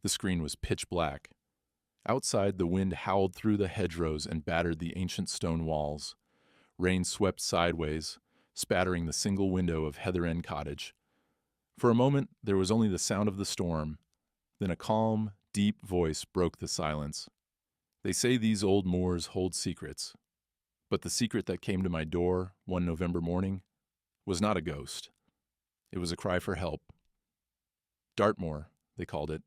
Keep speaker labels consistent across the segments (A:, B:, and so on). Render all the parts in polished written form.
A: The screen was pitch black. Outside, the wind howled through the hedgerows and battered the ancient stone walls. Rain swept sideways, spattering the single window of Heather End Cottage. For a moment, there was only the sound of the storm. Then a calm, deep voice broke the silence. They say these old moors hold secrets. But the secret that came to my door one November morning was not a ghost. It was a cry for help. Dartmoor, they called it.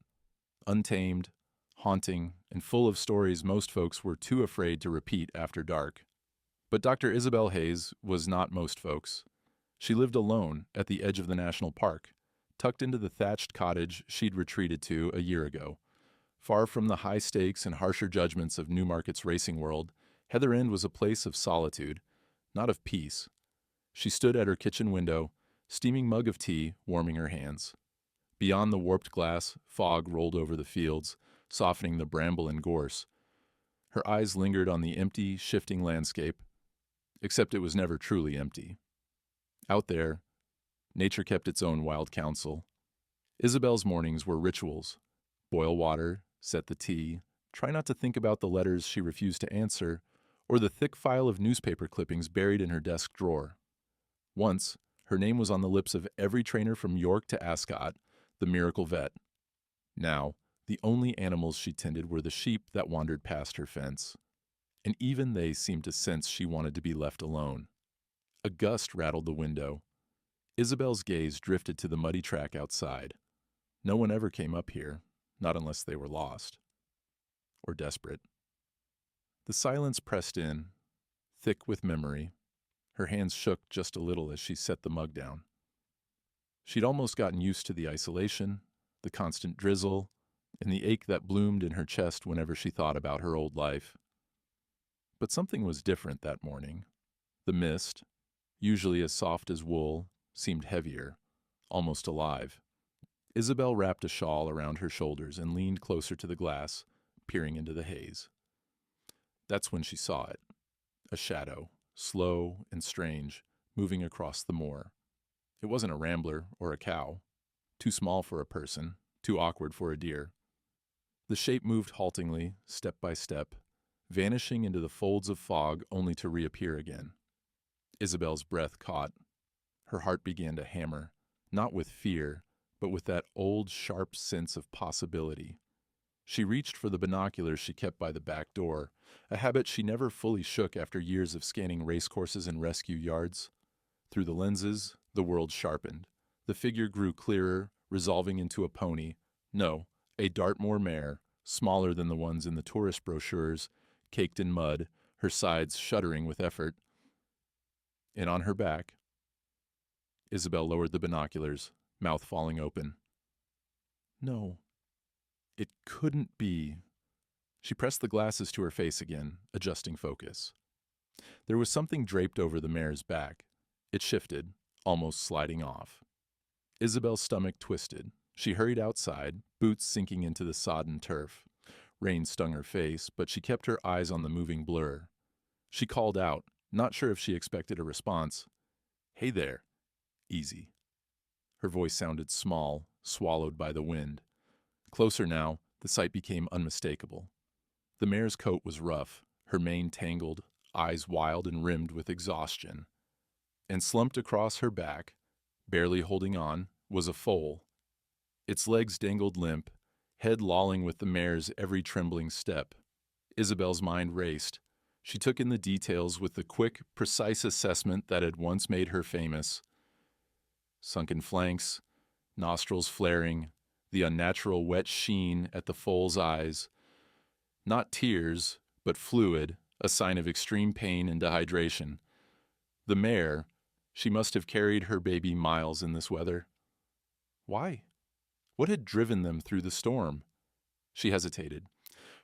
A: Untamed, haunting, and full of stories most folks were too afraid to repeat after dark. But Dr. Isobel Hayes was not most folks. She lived alone at the edge of the national park, tucked into the thatched cottage she'd retreated to a year ago. Far from the high stakes and harsher judgments of Newmarket's racing world, Heather End was a place of solitude, not of peace. She stood at her kitchen window, steaming mug of tea, warming her hands. Beyond the warped glass, fog rolled over the fields, softening the bramble and gorse. Her eyes lingered on the empty, shifting landscape, except it was never truly empty. Out there, nature kept its own wild counsel. Isabel's mornings were rituals. Boil water, set the tea, try not to think about the letters she refused to answer, or the thick file of newspaper clippings buried in her desk drawer. Once, her name was on the lips of every trainer from York to Ascot, the miracle vet. Now, the only animals she tended were the sheep that wandered past her fence. And even they seemed to sense she wanted to be left alone. A gust rattled the window. Isabel's gaze drifted to the muddy track outside. No one ever came up here, not unless they were lost. Or desperate. The silence pressed in, thick with memory. Her hands shook just a little as she set the mug down. She'd almost gotten used to the isolation, the constant drizzle, and the ache that bloomed in her chest whenever she thought about her old life. But something was different that morning. The mist, usually as soft as wool, seemed heavier, almost alive. Isobel wrapped a shawl around her shoulders and leaned closer to the glass, peering into the haze. That's when she saw it. A shadow, slow and strange, moving across the moor. It wasn't a rambler or a cow. Too small for a person, too awkward for a deer. The shape moved haltingly, step by step, vanishing into the folds of fog only to reappear again. Isabel's breath caught. Her heart began to hammer, not with fear, but with that old, sharp sense of possibility. She reached for the binoculars she kept by the back door, a habit she never fully shook after years of scanning racecourses and rescue yards. Through the lenses, the world sharpened. The figure grew clearer, resolving into a pony. No, a Dartmoor mare, smaller than the ones in the tourist brochures, caked in mud, her sides shuddering with effort. And on her back, Isobel lowered the binoculars, mouth falling open. No, it couldn't be. She pressed the glasses to her face again, adjusting focus. There was something draped over the mare's back. It shifted, almost sliding off. Isabel's stomach twisted. She hurried outside, boots sinking into the sodden turf. Rain stung her face, but she kept her eyes on the moving blur. She called out, not sure if she expected a response. "Hey there." Easy. Her voice sounded small, swallowed by the wind. Closer now, the sight became unmistakable. The mare's coat was rough, her mane tangled, eyes wild and rimmed with exhaustion. And slumped across her back, barely holding on, was a foal. Its legs dangled limp, head lolling with the mare's every trembling step. Isabel's mind raced. She took in the details with the quick, precise assessment that had once made her famous. Sunken flanks, nostrils flaring, the unnatural wet sheen at the foal's eyes. Not tears, but fluid, a sign of extreme pain and dehydration. The mare, she must have carried her baby miles in this weather. Why? What had driven them through the storm? She hesitated.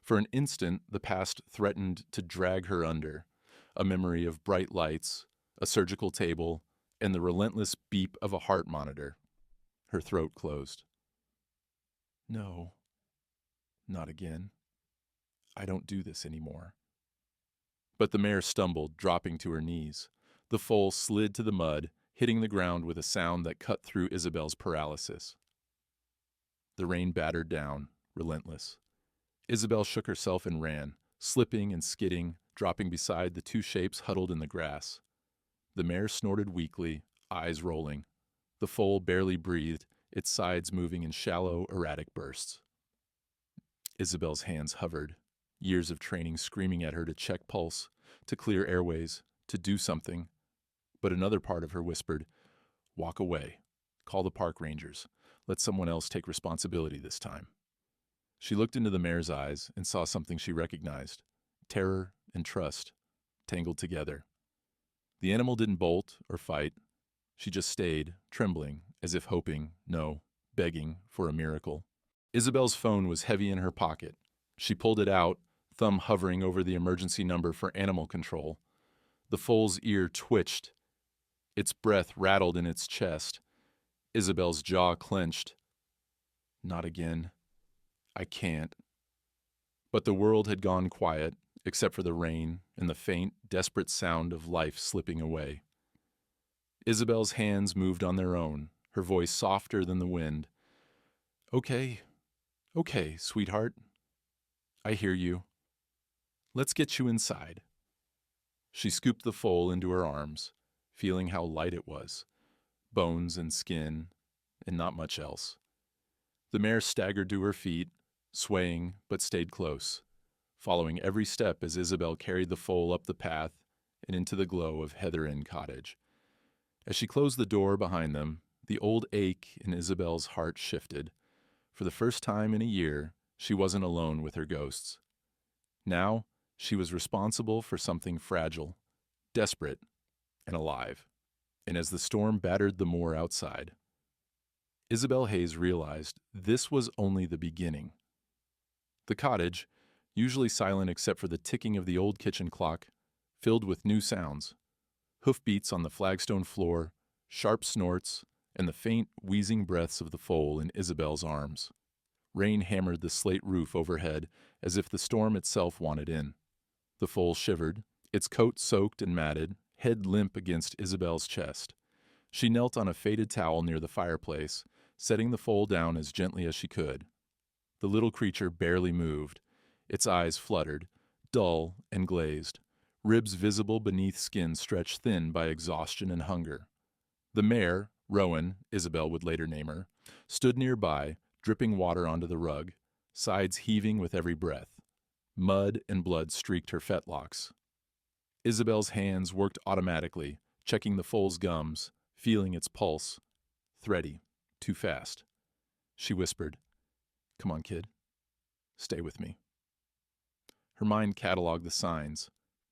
A: For an instant, the past threatened to drag her under. A memory of bright lights, a surgical table, and the relentless beep of a heart monitor. Her throat closed. No, not again. I don't do this anymore. But the mare stumbled, dropping to her knees. The foal slid to the mud, hitting the ground with a sound that cut through Isabel's paralysis. The rain battered down, relentless. Isobel shook herself and ran, slipping and skidding, dropping beside the two shapes huddled in the grass. The mare snorted weakly, eyes rolling. The foal barely breathed, its sides moving in shallow, erratic bursts. Isobel's hands hovered, years of training screaming at her to check pulse, to clear airways, to do something. But another part of her whispered, "Walk away. Call the park rangers. Let someone else take responsibility this time." She looked into the mare's eyes and saw something she recognized. Terror and trust, tangled together. The animal didn't bolt or fight. She just stayed, trembling, as if hoping, no, begging for a miracle. Isobel's phone was heavy in her pocket. She pulled it out, thumb hovering over the emergency number for animal control. The foal's ear twitched. Its breath rattled in its chest. Isobel's jaw clenched. Not again. I can't. But the world had gone quiet, except for the rain and the faint, desperate sound of life slipping away. Isobel's hands moved on their own, her voice softer than the wind. Okay, sweetheart. I hear you. Let's get you inside." She scooped the foal into her arms, feeling how light it was. Bones and skin, and not much else. The mare staggered to her feet, swaying but stayed close, following every step as Isobel carried the foal up the path and into the glow of Heather Inn Cottage. As she closed the door behind them, the old ache in Isobel's heart shifted. For the first time in a year, she wasn't alone with her ghosts. Now, she was responsible for something fragile, desperate, and alive. And as the storm battered the moor outside, Isobel Hayes realized this was only the beginning. The cottage, usually silent except for the ticking of the old kitchen clock, filled with new sounds. Hoofbeats on the flagstone floor, sharp snorts, and the faint, wheezing breaths of the foal in Isobel's arms. Rain hammered the slate roof overhead as if the storm itself wanted in. The foal shivered, its coat soaked and matted, head limp against Isobel's chest. She knelt on a faded towel near the fireplace, setting the foal down as gently as she could. The little creature barely moved. Its eyes fluttered, dull and glazed, ribs visible beneath skin stretched thin by exhaustion and hunger. The mare, Rowan, Isobel would later name her, stood nearby, dripping water onto the rug, sides heaving with every breath. Mud and blood streaked her fetlocks. Isobel's hands worked automatically, checking the foal's gums, feeling its pulse. Thready, too fast. She whispered, "Come on, kid. Stay with me." Her mind cataloged the signs: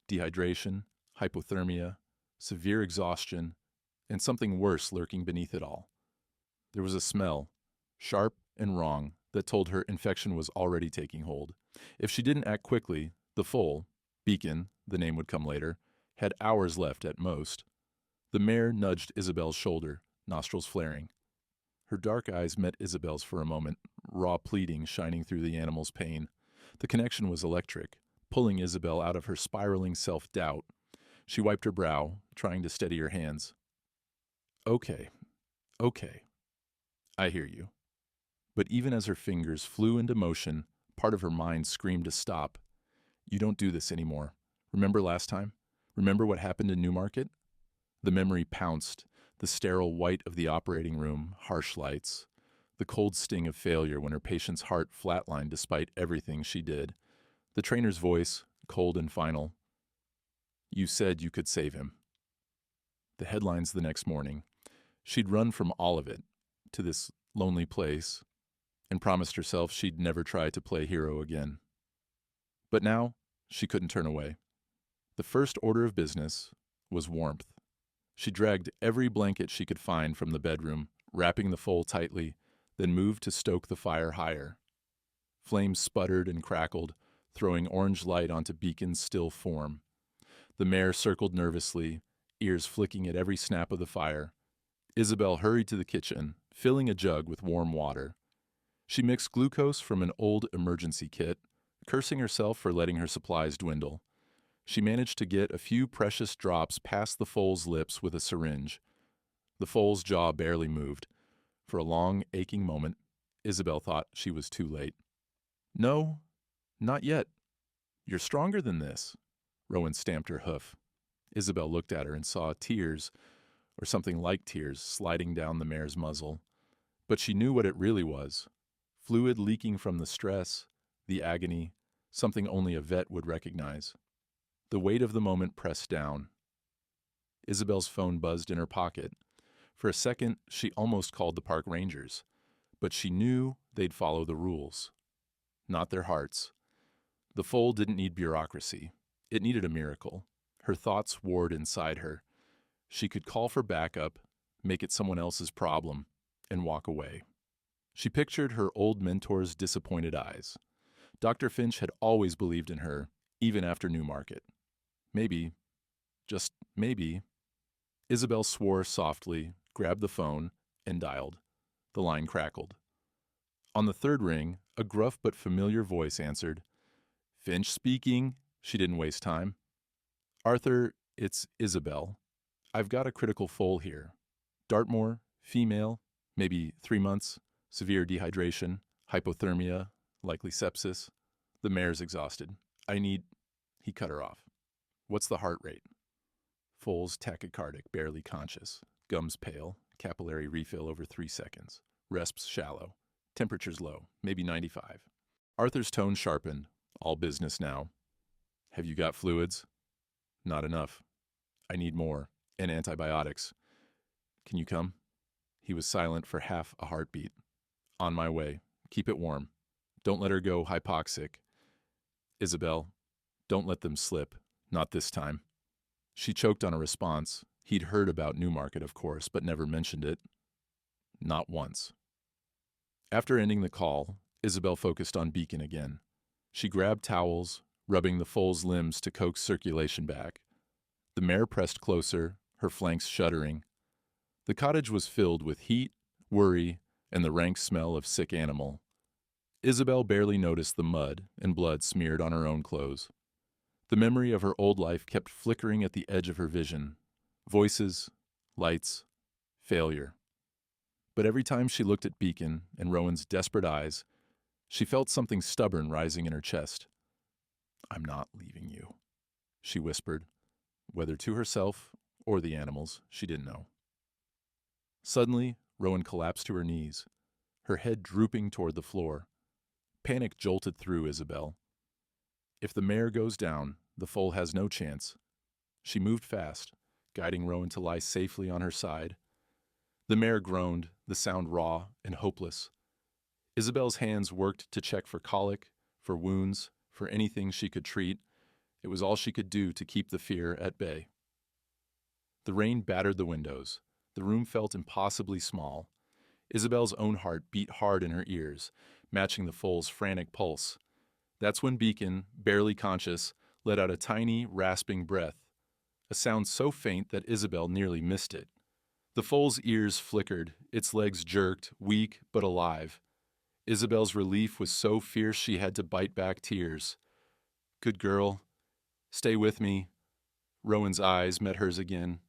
A: dehydration, hypothermia, severe exhaustion, and something worse lurking beneath it all. There was a smell, sharp and wrong, that told her infection was already taking hold. If she didn't act quickly, the foal, Beacon, the name would come later, had hours left at most. The mare nudged Isobel's shoulder, nostrils flaring. Her dark eyes met Isobel's for a moment, raw pleading shining through the animal's pain. The connection was electric, pulling Isobel out of her spiraling self-doubt. She wiped her brow, trying to steady her hands. Okay. I hear you." But even as her fingers flew into motion, part of her mind screamed to stop. "You don't do this anymore. Remember last time? Remember what happened in Newmarket?" The memory pounced, the sterile white of the operating room, harsh lights, the cold sting of failure when her patient's heart flatlined despite everything she did. The trainer's voice, cold and final. "You said you could save him." The headlines the next morning. She'd run from all of it, to this lonely place, and promised herself she'd never try to play hero again. But now, she couldn't turn away. The first order of business was warmth. She dragged every blanket she could find from the bedroom, wrapping the foal tightly, then moved to stoke the fire higher. Flames sputtered and crackled, throwing orange light onto Beacon's still form. The mare circled nervously, ears flicking at every snap of the fire. Isobel hurried to the kitchen, filling a jug with warm water. She mixed glucose from an old emergency kit, cursing herself for letting her supplies dwindle. She managed to get a few precious drops past the foal's lips with a syringe. The foal's jaw barely moved. For a long, aching moment, Isobel thought she was too late. No, not yet. You're stronger than this. Rowan stamped her hoof. Isobel looked at her and saw tears, or something like tears, sliding down the mare's muzzle. But she knew what it really was. Fluid leaking from the stress, the agony, something only a vet would recognize. The weight of the moment pressed down. Isabel's phone buzzed in her pocket. For a second, she almost called the park rangers. But she knew they'd follow the rules. Not their hearts. The foal didn't need bureaucracy. It needed a miracle. Her thoughts warred inside her. She could call for backup, make it someone else's problem, and walk away. She pictured her old mentor's disappointed eyes. Dr. Finch had always believed in her, even after Newmarket. Maybe, just maybe. Isobel swore softly, grabbed the phone, and dialed. The line crackled. On the third ring, a gruff but familiar voice answered. Finch speaking. She didn't waste time. Arthur, it's Isobel. I've got a critical foal here. Dartmoor, female, maybe 3 months, severe dehydration, hypothermia, likely sepsis. The mare's exhausted. He cut her off. What's the heart rate? Foal's tachycardic, barely conscious. Gums pale, capillary refill over 3 seconds. Resps shallow. Temperature's low, maybe 95. Arthur's tone sharpened. All business now. Have you got fluids? Not enough. I need more. And antibiotics. Can you come? He was silent for half a heartbeat. On my way. Keep it warm. Don't let her go hypoxic. Isobel, don't let them slip. Not this time. She choked on a response. He'd heard about Newmarket, of course, but never mentioned it. Not once. After ending the call, Isobel focused on Beacon again. She grabbed towels, rubbing the foal's limbs to coax circulation back. The mare pressed closer, her flanks shuddering. The cottage was filled with heat, worry, and the rank smell of sick animal. Isobel barely noticed the mud and blood smeared on her own clothes. The memory of her old life kept flickering at the edge of her vision. Voices, lights, failure. But every time she looked at Beacon and Rowan's desperate eyes, she felt something stubborn rising in her chest. I'm not leaving you, she whispered, whether to herself or the animals, she didn't know. Suddenly, Rowan collapsed to her knees, her head drooping toward the floor. Panic jolted through Isobel. If the mare goes down, the foal has no chance. She moved fast, guiding Rowan to lie safely on her side. The mare groaned, the sound raw and hopeless. Isobel's hands worked to check for colic, for wounds, for anything she could treat. It was all she could do to keep the fear at bay. The rain battered the windows. The room felt impossibly small. Isobel's own heart beat hard in her ears, matching the foal's frantic pulse. That's when Beacon, barely conscious, let out a tiny, rasping breath, a sound so faint that Isobel nearly missed it. The foal's ears flickered, its legs jerked, weak but alive. Isobel's relief was so fierce she had to bite back tears. Good girl. Stay with me. Rowan's eyes met hers again.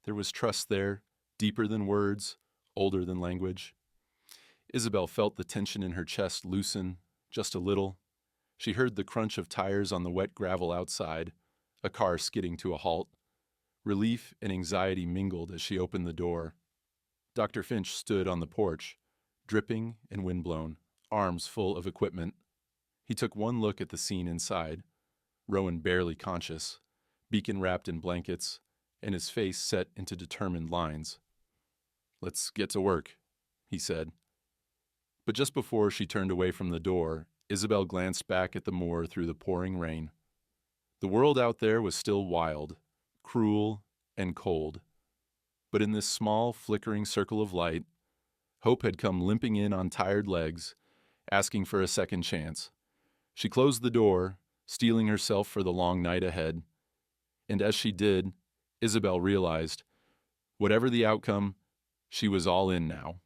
A: There was trust there, deeper than words, older than language. Isobel felt the tension in her chest loosen, just a little. She heard the crunch of tires on the wet gravel outside, a car skidding to a halt. Relief and anxiety mingled as she opened the door. Dr. Finch stood on the porch, dripping and windblown, arms full of equipment. He took one look at the scene inside, Rowan barely conscious, Beacon wrapped in blankets, and his face set into determined lines. Let's get to work, he said. But just before she turned away from the door, Isobel glanced back at the moor through the pouring rain. The world out there was still wild, cruel, and cold. But in this small, flickering circle of light, hope had come limping in on tired legs, asking for a second chance. She closed the door, steeling herself for the long night ahead. And as she did, Isobel realized, whatever the outcome, she was all in now.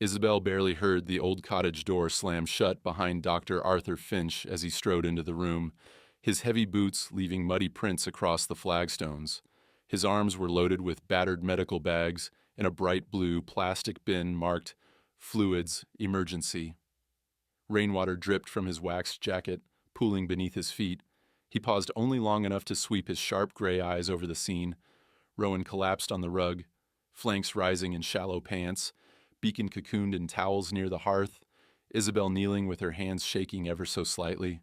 A: Isobel barely heard the old cottage door slam shut behind Dr. Arthur Finch as he strode into the room, his heavy boots leaving muddy prints across the flagstones. His arms were loaded with battered medical bags and a bright blue plastic bin marked Fluids Emergency. Rainwater dripped from his waxed jacket, pooling beneath his feet. He paused only long enough to sweep his sharp gray eyes over the scene. Rowan collapsed on the rug, flanks rising in shallow pants, Beacon cocooned in towels near the hearth, Isobel kneeling with her hands shaking ever so slightly.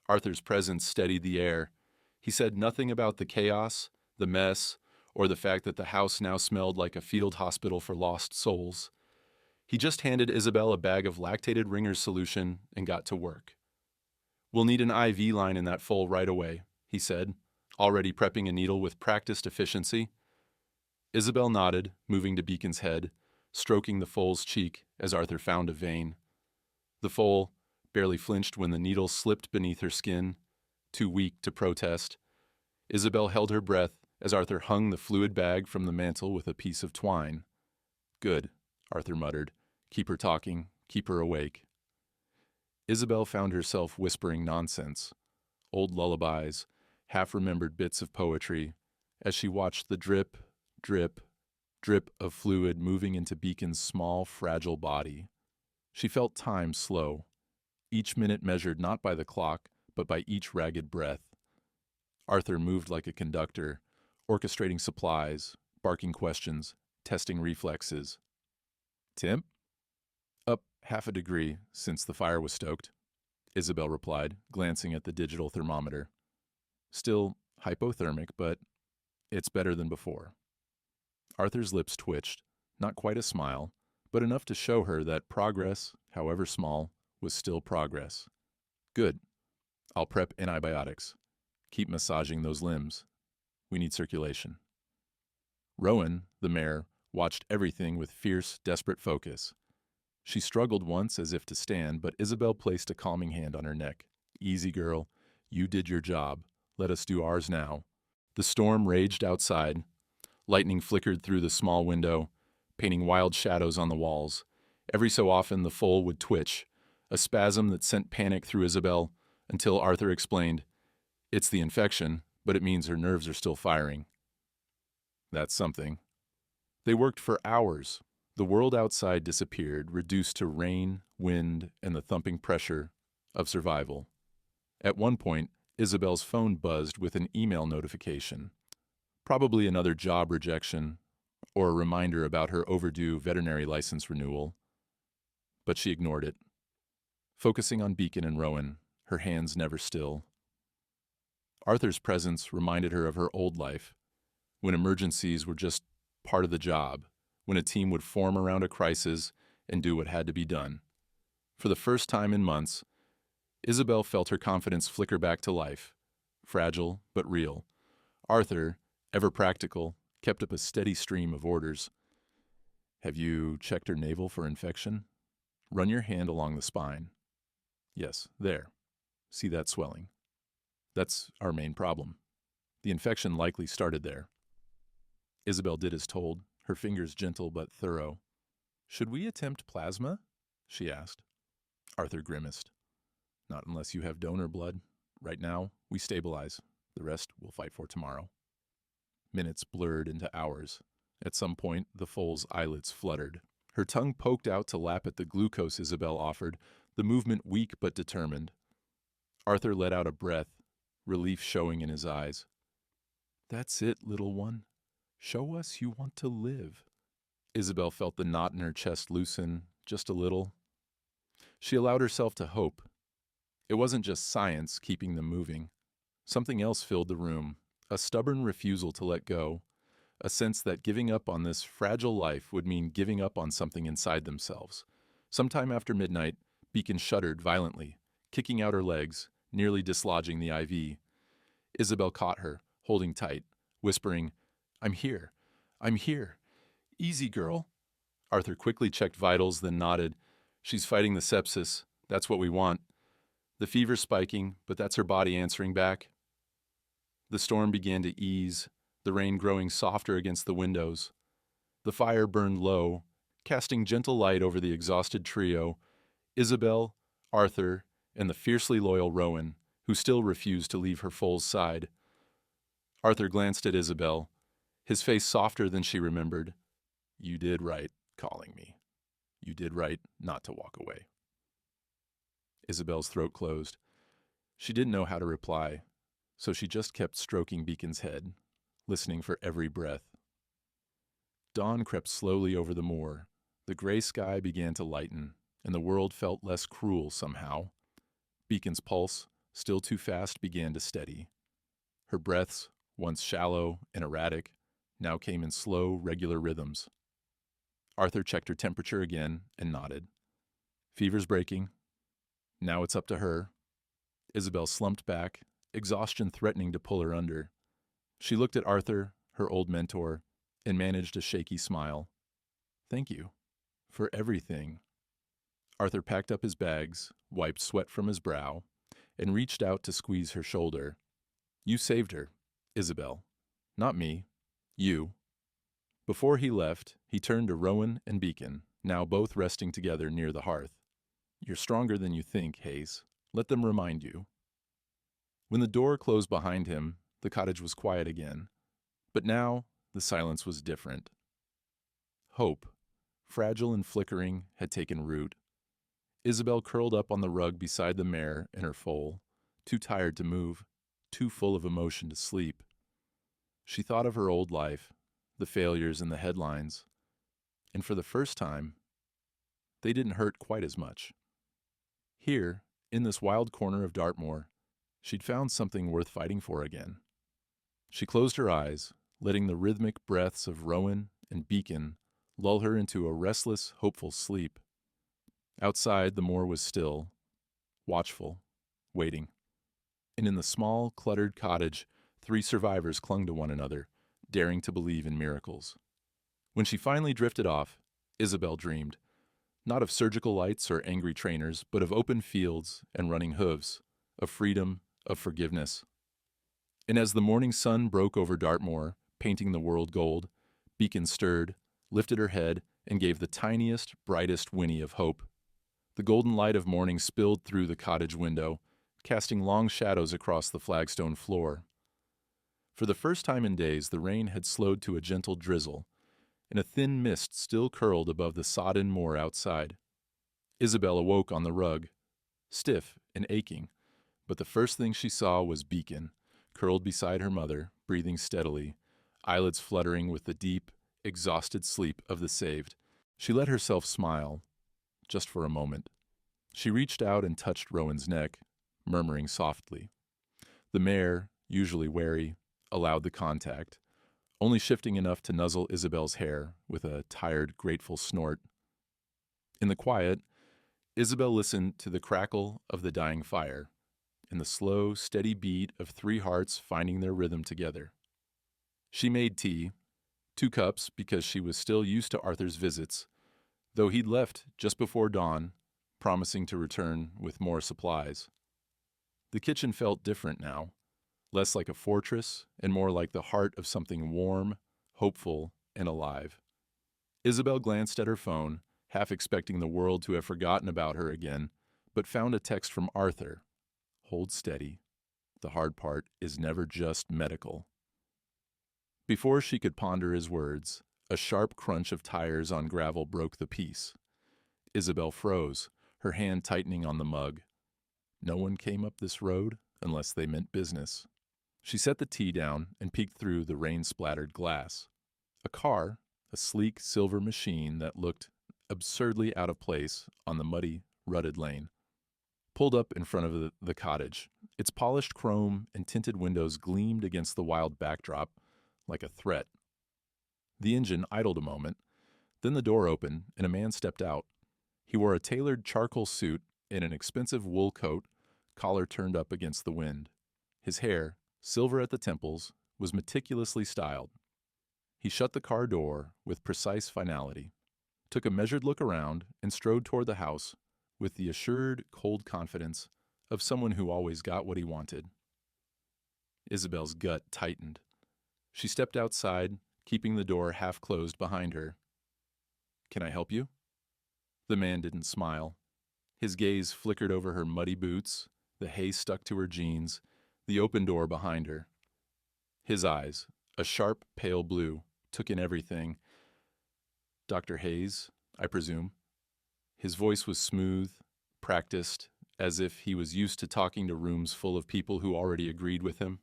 A: Arthur's presence steadied the air. He said nothing about the chaos, the mess, or the fact that the house now smelled like a field hospital for lost souls. He just handed Isobel a bag of lactated Ringer's solution and got to work. "We'll need an IV line in that foal right away," he said, already prepping a needle with practiced efficiency. Isobel nodded, moving to Beacon's head, stroking the foal's cheek as Arthur found a vein. The foal barely flinched when the needle slipped beneath her skin, too weak to protest. Isobel held her breath as Arthur hung the fluid bag from the mantel with a piece of twine. "Good," Arthur muttered. "Keep her talking, keep her awake." Isobel found herself whispering nonsense, old lullabies, half-remembered bits of poetry, as she watched the drip, drip, drip of fluid moving into Beacon's small, fragile body. She felt time slow, each minute measured not by the clock, but by each ragged breath. Arthur moved like a conductor, orchestrating supplies, barking questions, testing reflexes. "Temp?" "Up 1/2 a degree since the fire was stoked," Isobel replied, glancing at the digital thermometer. "Still hypothermic, but it's better than before." Arthur's lips twitched, not quite a smile, but enough to show her that progress, however small, was still progress. "Good. I'll prep antibiotics. Keep massaging those limbs. We need circulation." Rowan, the mare, watched everything with fierce, desperate focus. She struggled once as if to stand, but Isobel placed a calming hand on her neck. "Easy, girl. You did your job. Let us do ours now." The storm raged outside. Lightning flickered through the small window, painting wild shadows on the walls. Every so often the foal would twitch, a spasm that sent panic through Isobel, until Arthur explained, "It's the infection, but it means her nerves are still firing." That's something. They worked for hours. The world outside disappeared, reduced to rain, wind, and the thumping pressure of survival. At one point, Isobel's phone buzzed with an email notification. Probably another job rejection, or a reminder about her overdue veterinary license renewal. But she ignored it. Focusing on Beacon and Rowan, her hands never still. Arthur's presence reminded her of her old life, when emergencies were just part of the job, when a team would form around a crisis and do what had to be done. For the first time in months, Isobel felt her confidence flicker back to life, fragile but real. Arthur, ever practical, kept up a steady stream of orders. "Have you checked her navel for infection? Run your hand along the spine. Yes, there. See that swelling? That's our main problem. The infection likely started there." Isobel did as told, her fingers gentle but thorough. "Should we attempt plasma?" she asked. Arthur grimaced. "Not unless you have donor blood. Right now, we stabilize. The rest we'll fight for tomorrow." Minutes blurred into hours. At some point, the foal's eyelids fluttered. Her tongue poked out to lap at the glucose Isobel offered, the movement weak but determined. Arthur let out a breath, relief showing in his eyes. "That's it, little one. Show us you want to live." Isobel felt the knot in her chest loosen, just a little. She allowed herself to hope. It wasn't just science keeping them moving. Something else filled the room, a stubborn refusal to let go, a sense that giving up on this fragile life would mean giving up on something inside themselves. Sometime after midnight, Beacon shuddered violently, kicking out her legs, nearly dislodging the IV. Isobel caught her, holding tight, whispering, "I'm here. I'm here. Easy, girl." Arthur quickly checked vitals, then nodded. "She's fighting the sepsis. That's what we want. The fever's spiking, but that's her body answering back." The storm began to ease, the rain growing softer against the windows. The fire burned low, casting gentle light over the exhausted trio, Isobel, Arthur, and the fiercely loyal Rowan, who still refused to leave her foal's side. Arthur glanced at Isobel, his face softer than she remembered. "You did right calling me. You did right not to walk away." Isabel's throat closed. She didn't know how to reply, so she just kept stroking Beacon's head, listening for every breath. Dawn crept slowly over the moor. The gray sky began to lighten, and the world felt less cruel somehow. Beacon's pulse, still too fast, began to steady. Her breaths, once shallow and erratic, now came in slow, regular rhythms. Arthur checked her temperature again and nodded. Fever's breaking. Now it's up to her. Isobel slumped back, exhaustion threatening to pull her under. She looked at Arthur, her old mentor, and managed a shaky smile. Thank you. For everything. Arthur packed up his bags, wiped sweat from his brow, and reached out to squeeze her shoulder. You saved her, Isobel. Not me. You. Before he left, he turned to Rowan and Beacon, now both resting together near the hearth. You're stronger than you think, Hayes. Let them remind you. When the door closed behind him, the cottage was quiet again. But now, the silence was different. Hope, fragile and flickering, had taken root. Isobel curled up on the rug beside the mare and her foal, too tired to move, too full of emotion to sleep. She thought of her old life, the failures and the headlines, and for the first time, they didn't hurt quite as much. Here, in this wild corner of Dartmoor, she'd found something worth fighting for again. She closed her eyes, letting the rhythmic breaths of Rowan and Beacon lull her into a restless, hopeful sleep. Outside, the moor was still, watchful, waiting. And in the small, cluttered cottage, 3 survivors clung to one another, daring to believe in miracles. When she finally drifted off, Isobel dreamed, not of surgical lights or angry trainers, but of open fields and running hooves, of freedom, of forgiveness. And as the morning sun broke over Dartmoor, painting the world gold, Beacon stirred, lifted her head, and gave the tiniest, brightest whinny of hope. The golden light of morning spilled through the cottage window, casting long shadows across the flagstone floor. For the first time in days, the rain had slowed to a gentle drizzle, and a thin mist still curled above the sodden moor outside. Isobel awoke on the rug, stiff and aching, but the first thing she saw was Beacon, curled beside her mother, breathing steadily, eyelids fluttering with the deep, exhausted sleep of the saved. She let herself smile, just for a moment. She reached out and touched Rowan's neck, murmuring softly. The mare, usually wary, allowed the contact, only shifting enough to nuzzle Isobel's hair with a tired, grateful snort. In the quiet, Isobel listened to the crackle of the dying fire and the slow, steady beat of 3 hearts finding their rhythm together. She made tea, 2 cups because she was still used to Arthur's visits, though he'd left just before dawn, promising to return with more supplies. The kitchen felt different now, less like a fortress and more like the heart of something warm, hopeful, and alive. Isobel glanced at her phone, half expecting the world to have forgotten about her again, but found a text from Arthur. Hold steady. The hard part is never just medical. Before she could ponder his words, a sharp crunch of tires on gravel broke the peace. Isobel froze, her hand tightening on the mug. No one came up this road unless they meant business. She set the tea down and peeked through the rain-splattered glass. A car, a sleek silver machine that looked absurdly out of place on the muddy, rutted lane, pulled up in front of the cottage. Its polished chrome and tinted windows gleamed against the wild backdrop like a threat. The engine idled a moment, then the door opened and a man stepped out. He wore a tailored charcoal suit and an expensive wool coat, collar turned up against the wind. His hair, silver at the temples, was meticulously styled. He shut the car door with precise finality, took a measured look around, and strode toward the house with the assured, cold confidence of someone who always got what he wanted. Isobel's gut tightened. She stepped outside, keeping the door half closed behind her. "Can I help you?" The man didn't smile. His gaze flickered over her muddy boots, the hay stuck to her jeans, the open door behind her. His eyes, a sharp, pale blue, took in everything. "Dr. Hayes, I presume?" His voice was smooth, practiced, as if he was used to talking to rooms full of people who already agreed with him.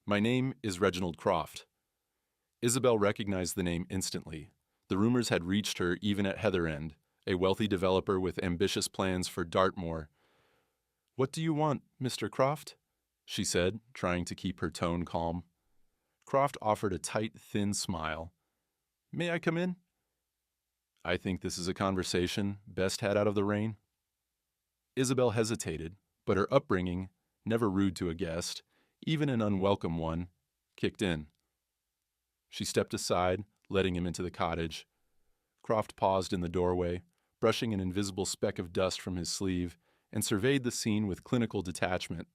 A: "My name is Reginald Croft." Isobel recognized the name instantly. The rumors had reached her even at Heather End, a wealthy developer with ambitious plans for Dartmoor. "What do you want, Mr. Croft?" she said, trying to keep her tone calm. Croft offered a tight, thin smile. "May I come in?" "I think this is a conversation best had out of the rain." Isobel hesitated, but her upbringing, never rude to a guest, even an unwelcome one, kicked in. She stepped aside, letting him into the cottage. Croft paused in the doorway, brushing an invisible speck of dust from his sleeve, and surveyed the scene with clinical detachment.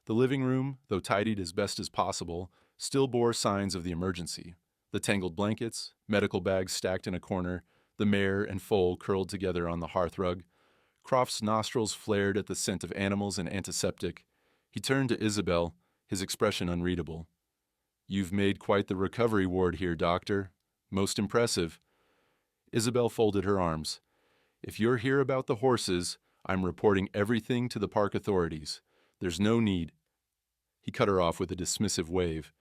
A: The living room, though tidied as best as possible, still bore signs of the emergency. The tangled blankets, medical bags stacked in a corner, the mare and foal curled together on the hearthrug. Croft's nostrils flared at the scent of animals and antiseptic. He turned to Isobel, his expression unreadable. "You've made quite the recovery ward here, Doctor. Most impressive." Isobel folded her arms. "If you're here about the horses, I'm reporting everything to the park authorities. There's no need." He cut her off with a dismissive wave.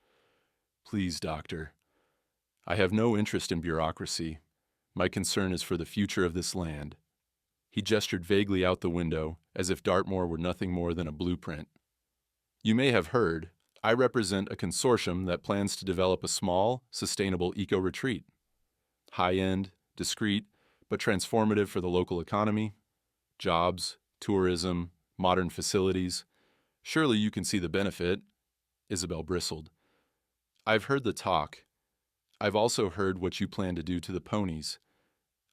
A: "Please, Doctor. I have no interest in bureaucracy. My concern is for the future of this land." He gestured vaguely out the window, as if Dartmoor were nothing more than a blueprint. "You may have heard, I represent a consortium that plans to develop a small, sustainable eco-retreat. High-end, discreet, but transformative for the local economy. Jobs, tourism, modern facilities. Surely you can see the benefit." Isobel bristled. "I've heard the talk. I've also heard what you plan to do to the ponies.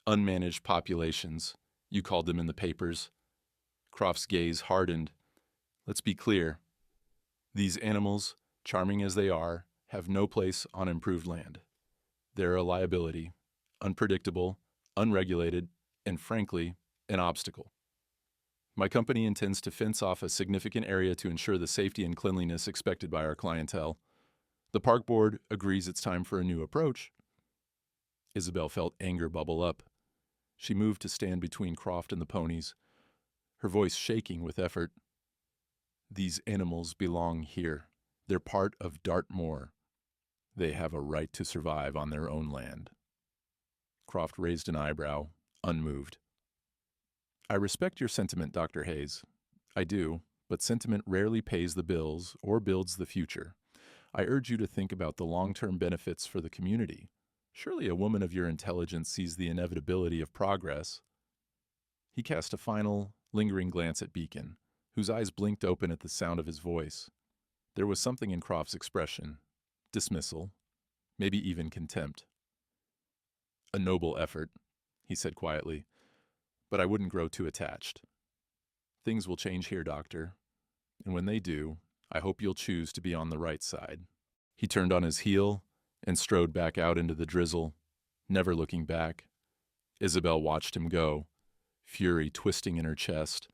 A: Unmanaged populations, you called them in the papers." Croft's gaze hardened. "Let's be clear. These animals, charming as they are, have no place on improved land. They're a liability, unpredictable, unregulated, and frankly, an obstacle. My company intends to fence off a significant area to ensure the safety and cleanliness expected by our clientele. The park board agrees it's time for a new approach." Isobel felt anger bubble up. She moved to stand between Croft and the ponies, her voice shaking with effort. "These animals belong here. They're part of Dartmoor. They have a right to survive on their own land." Croft raised an eyebrow, unmoved. "I respect your sentiment, Dr. Hayes. I do, but sentiment rarely pays the bills or builds the future. I urge you to think about the long-term benefits for the community. Surely a woman of your intelligence sees the inevitability of progress." He cast a final, lingering glance at Beacon, whose eyes blinked open at the sound of his voice. There was something in Croft's expression, dismissal, maybe even contempt. "A noble effort," he said quietly, "but I wouldn't grow too attached. Things will change here, Doctor, and when they do, I hope you'll choose to be on the right side." He turned on his heel and strode back out into the drizzle, never looking back. Isobel watched him go, fury twisting in her chest.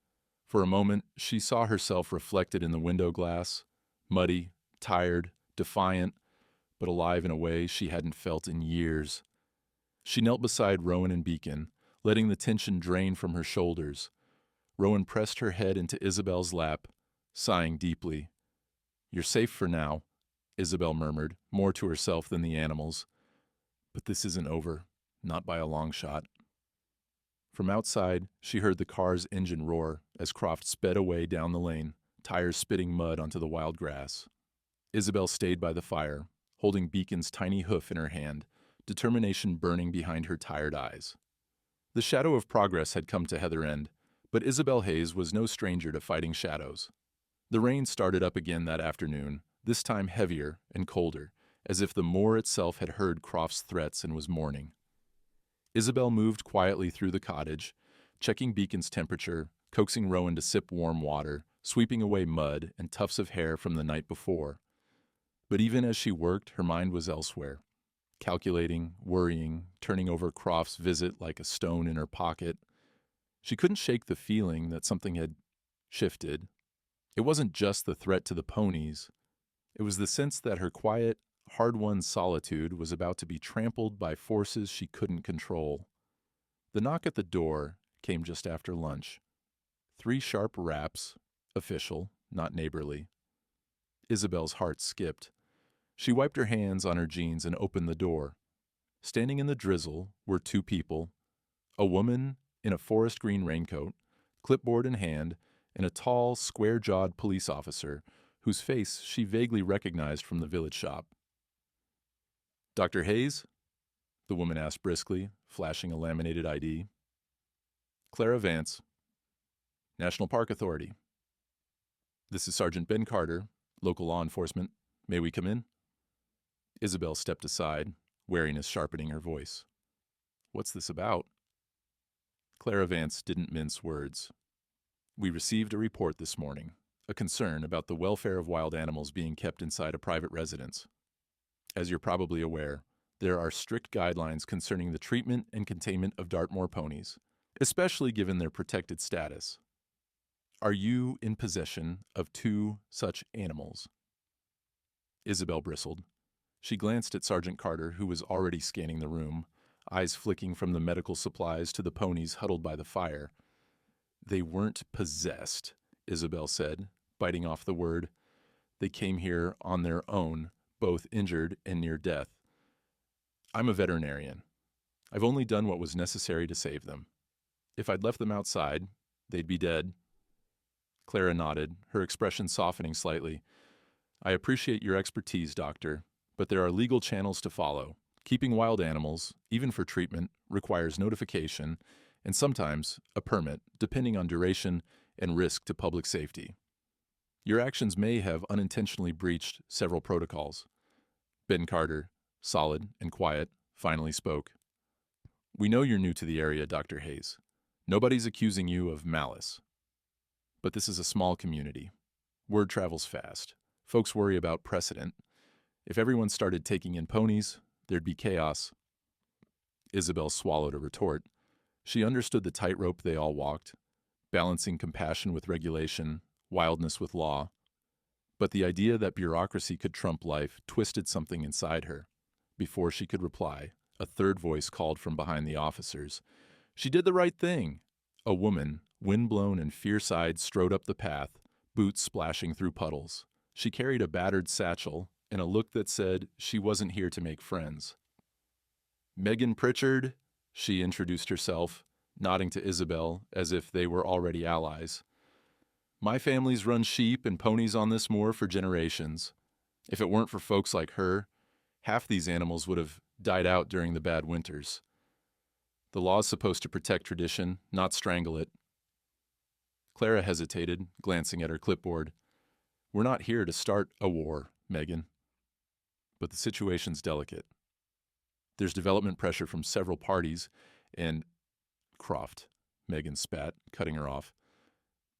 A: For a moment, she saw herself reflected in the window glass, muddy, tired, defiant, but alive in a way she hadn't felt in years. She knelt beside Rowan and Beacon, letting the tension drain from her shoulders. Rowan pressed her head into Isobel's lap, sighing deeply. "You're safe for now," Isobel murmured, more to herself than the animals. "But this isn't over, not by a long shot." From outside, she heard the car's engine roar as Croft sped away down the lane, tires spitting mud onto the wild grass. Isobel stayed by the fire, holding Beacon's tiny hoof in her hand, determination burning behind her tired eyes. The shadow of progress had come to Heather End, but Isobel Hayes was no stranger to fighting shadows. The rain started up again that afternoon, this time heavier and colder, as if the moor itself had heard Croft's threats and was mourning. Isobel moved quietly through the cottage, checking Beacon's temperature, coaxing Rowan to sip warm water, sweeping away mud and tufts of hair from the night before. But even as she worked, her mind was elsewhere, calculating, worrying, turning over Croft's visit like a stone in her pocket. She couldn't shake the feeling that something had shifted. It wasn't just the threat to the ponies. It was the sense that her quiet, hard-won solitude was about to be trampled by forces she couldn't control. The knock at the door came just after lunch. 3 sharp raps, official, not neighborly. Isabel's heart skipped. She wiped her hands on her jeans and opened the door. Standing in the drizzle were 2 people, a woman in a forest green raincoat, clipboard in hand, and a tall, square-jawed police officer whose face she vaguely recognized from the village shop. "Dr. Hayes?" the woman asked briskly, flashing a laminated ID. "Clara Vance, National Park Authority. This is Sergeant Ben Carter, local law enforcement. May we come in?" Isobel stepped aside, wariness sharpening her voice. "What's this about?" Clara Vance didn't mince words. "We received a report this morning, a concern about the welfare of wild animals being kept inside a private residence. As you're probably aware, there are strict guidelines concerning the treatment and containment of Dartmoor ponies, especially given their protected status. Are you in possession of 2 such animals?" Isobel bristled. She glanced at Sergeant Carter, who was already scanning the room, eyes flicking from the medical supplies to the ponies huddled by the fire. "They weren't possessed," Isobel said, biting off the word. "They came here on their own, both injured and near death. I'm a veterinarian. I've only done what was necessary to save them. If I'd left them outside, they'd be dead." Clara nodded, her expression softening slightly. "I appreciate your expertise, Doctor, but there are legal channels to follow. Keeping wild animals, even for treatment, requires notification and sometimes a permit, depending on duration and risk to public safety. Your actions may have unintentionally breached several protocols." Ben Carter, solid and quiet, finally spoke. "We know you're new to the area, Dr. Hayes. Nobody's accusing you of malice. But this is a small community. Word travels fast. Folks worry about precedent. If everyone started taking in ponies, there'd be chaos." Isobel swallowed a retort. She understood the tightrope they all walked, balancing compassion with regulation, wildness with law. But the idea that bureaucracy could trump life twisted something inside her. Before she could reply, a third voice called from behind the officers. "She did the right thing." A woman, wind-blown and fierce-eyed, strode up the path, boots splashing through puddles. She carried a battered satchel and a look that said she wasn't here to make friends. "Megan Pritchard," she introduced herself, nodding to Isobel as if they were already allies. "My family's run sheep and ponies on this moor for generations. If it weren't for folks like her, half these animals would have died out during the bad winters. The law's supposed to protect tradition, not strangle it." Clara hesitated, glancing at her clipboard. "We're not here to start a war, Megan. But the situation's delicate. There's development pressure from several parties, and—" "Croft," Megan spat, cutting her off.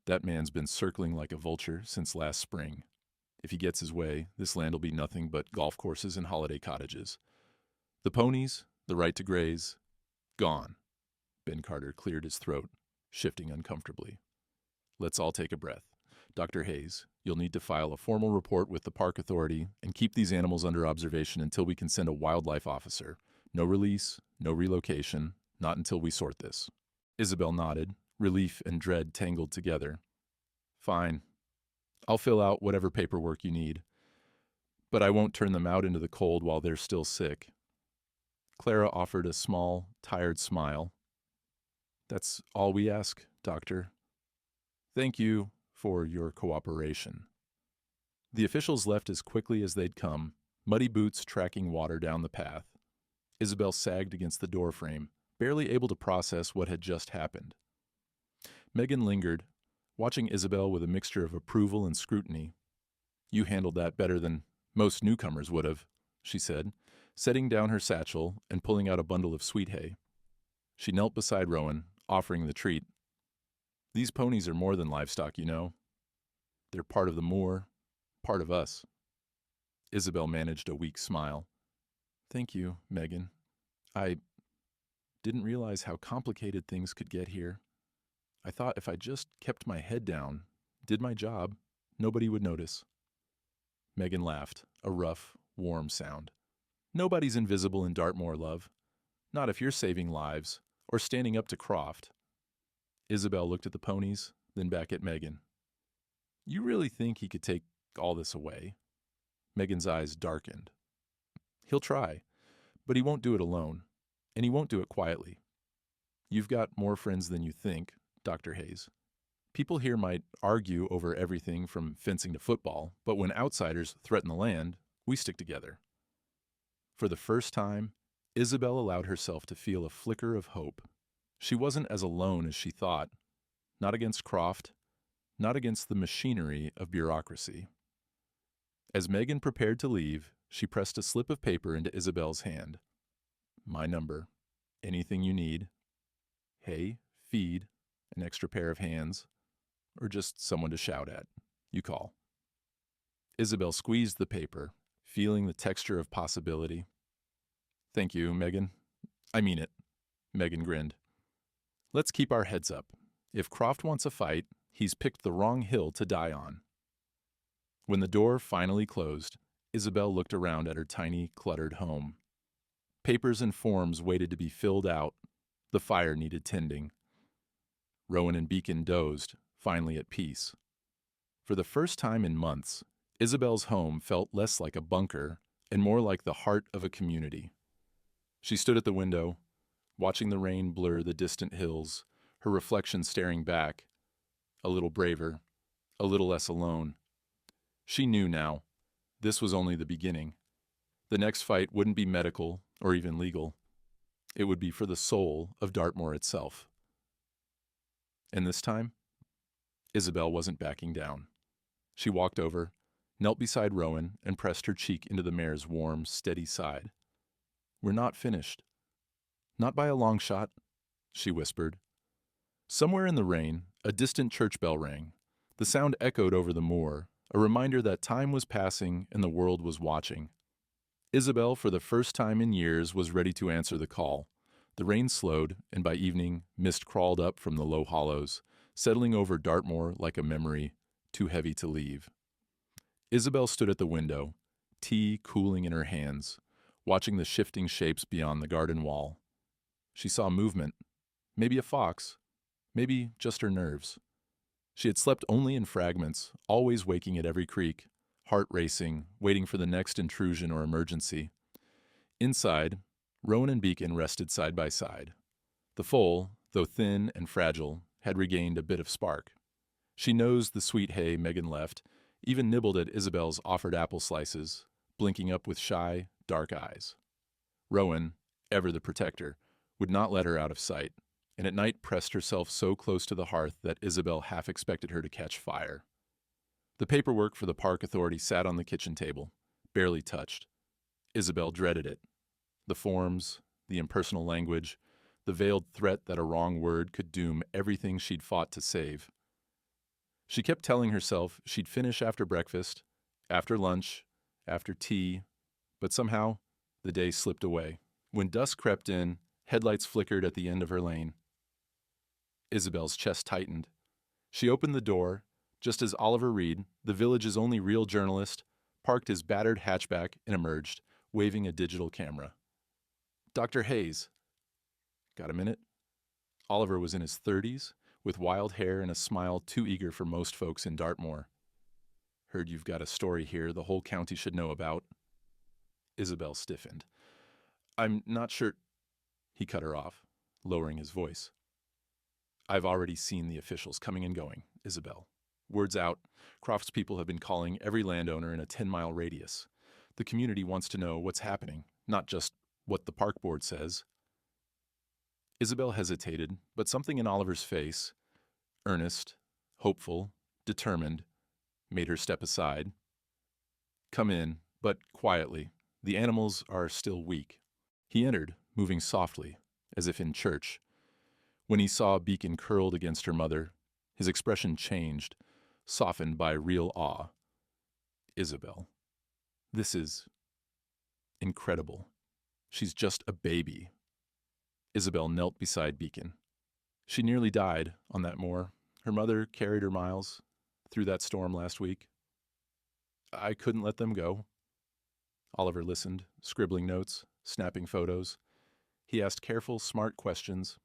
A: "That man's been circling like a vulture since last spring. If he gets his way, this land will be nothing but golf courses and holiday cottages. The ponies, the right to graze, gone." Ben Carter cleared his throat, shifting uncomfortably. "Let's all take a breath. Dr. Hayes, you'll need to file a formal report with the park authority and keep these animals under observation until we can send a wildlife officer. No release, no relocation, not until we sort this." Isobel nodded, relief and dread tangled together. "Fine. I'll fill out whatever paperwork you need. But I won't turn them out into the cold while they're still sick." Clara offered a small, tired smile. "That's all we ask, Doctor. Thank you for your cooperation." The officials left as quickly as they'd come, muddy boots tracking water down the path. Isobel sagged against the doorframe, barely able to process what had just happened. Megan lingered, watching Isobel with a mixture of approval and scrutiny. "You handled that better than most newcomers would have," she said, setting down her satchel and pulling out a bundle of sweet hay. She knelt beside Rowan, offering the treat. "These ponies are more than livestock, you know. They're part of the moor, part of us." Isobel managed a weak smile. "Thank you, Megan. I didn't realize how complicated things could get here. I thought if I just kept my head down, did my job, nobody would notice." Megan laughed, a rough, warm sound. "Nobody's invisible in Dartmoor, love. Not if you're saving lives or standing up to Croft." Isobel looked at the ponies, then back at Megan. You really think he could take all this away? Megan's eyes darkened. He'll try, but he won't do it alone, and he won't do it quietly. You've got more friends than you think, Dr. Hayes. People here might argue over everything from fencing to football, but when outsiders threaten the land, we stick together. For the first time, Isobel allowed herself to feel a flicker of hope. She wasn't as alone as she thought, not against Croft, not against the machinery of bureaucracy. As Megan prepared to leave, she pressed a slip of paper into Isobel's hand. My number. Anything you need. Hay, feed, an extra pair of hands, or just someone to shout at. You call. Isobel squeezed the paper, feeling the texture of possibility. Thank you, Megan. I mean it. Megan grinned. Let's keep our heads up. If Croft wants a fight, he's picked the wrong hill to die on. When the door finally closed, Isobel looked around at her tiny, cluttered home. Papers and forms waited to be filled out. The fire needed tending. Rowan and Beacon dozed, finally at peace. For the first time in months, Isobel's home felt less like a bunker and more like the heart of a community. She stood at the window, watching the rain blur the distant hills, her reflection staring back, a little braver, a little less alone. She knew now, this was only the beginning. The next fight wouldn't be medical or even legal. It would be for the soul of Dartmoor itself. And this time, Isobel wasn't backing down. She walked over, knelt beside Rowan, and pressed her cheek into the mare's warm, steady side. We're not finished. Not by a long shot, she whispered. Somewhere in the rain, a distant church bell rang. The sound echoed over the moor, a reminder that time was passing and the world was watching. Isobel, for the first time in years, was ready to answer the call. The rain slowed, and by evening, mist crawled up from the low hollows, settling over Dartmoor like a memory, too heavy to leave. Isobel stood at the window, tea cooling in her hands, watching the shifting shapes beyond the garden wall. She saw movement, maybe a fox, maybe just her nerves. She had slept only in fragments, always waking at every creak, heart racing, waiting for the next intrusion or emergency. Inside, Rowan and Beacon rested side by side. The foal, though thin and fragile, had regained a bit of spark. She nosed the sweet hay Megan left, even nibbled at Isobel's offered apple slices, blinking up with shy, dark eyes. Rowan, ever the protector, would not let her out of sight, and at night pressed herself so close to the hearth that Isobel half expected her to catch fire. The paperwork for the park authority sat on the kitchen table, barely touched. Isobel dreaded it. The forms, the impersonal language, the veiled threat that a wrong word could doom everything she'd fought to save. She kept telling herself she'd finish after breakfast, after lunch, after tea, but somehow the day slipped away. When dusk crept in, headlights flickered at the end of her lane. Isobel's chest tightened. She opened the door, just as Oliver Reed, the village's only real journalist, parked his battered hatchback and emerged, waving a digital camera. Dr. Hayes. Got a minute? Oliver was in his 30s, with wild hair and a smile too eager for most folks in Dartmoor. Heard you've got a story here the whole county should know about. Isobel stiffened. I'm not sure. He cut her off, lowering his voice. I've already seen the officials coming and going, Isobel. Word's out. Croft's people have been calling every landowner in a 10-mile radius. The community wants to know what's happening, not just what the park board says. Isobel hesitated, but something in Oliver's face, earnest, hopeful, determined, made her step aside. Come in, but quietly. The animals are still weak. He entered, moving softly, as if in church. When he saw Beacon curled against her mother, his expression changed, softened by real awe. Isobel. This is incredible. She's just a baby. Isobel knelt beside Beacon. She nearly died on that moor. Her mother carried her miles through that storm last week. I couldn't let them go. Oliver listened, scribbling notes, snapping photos. He asked careful, smart questions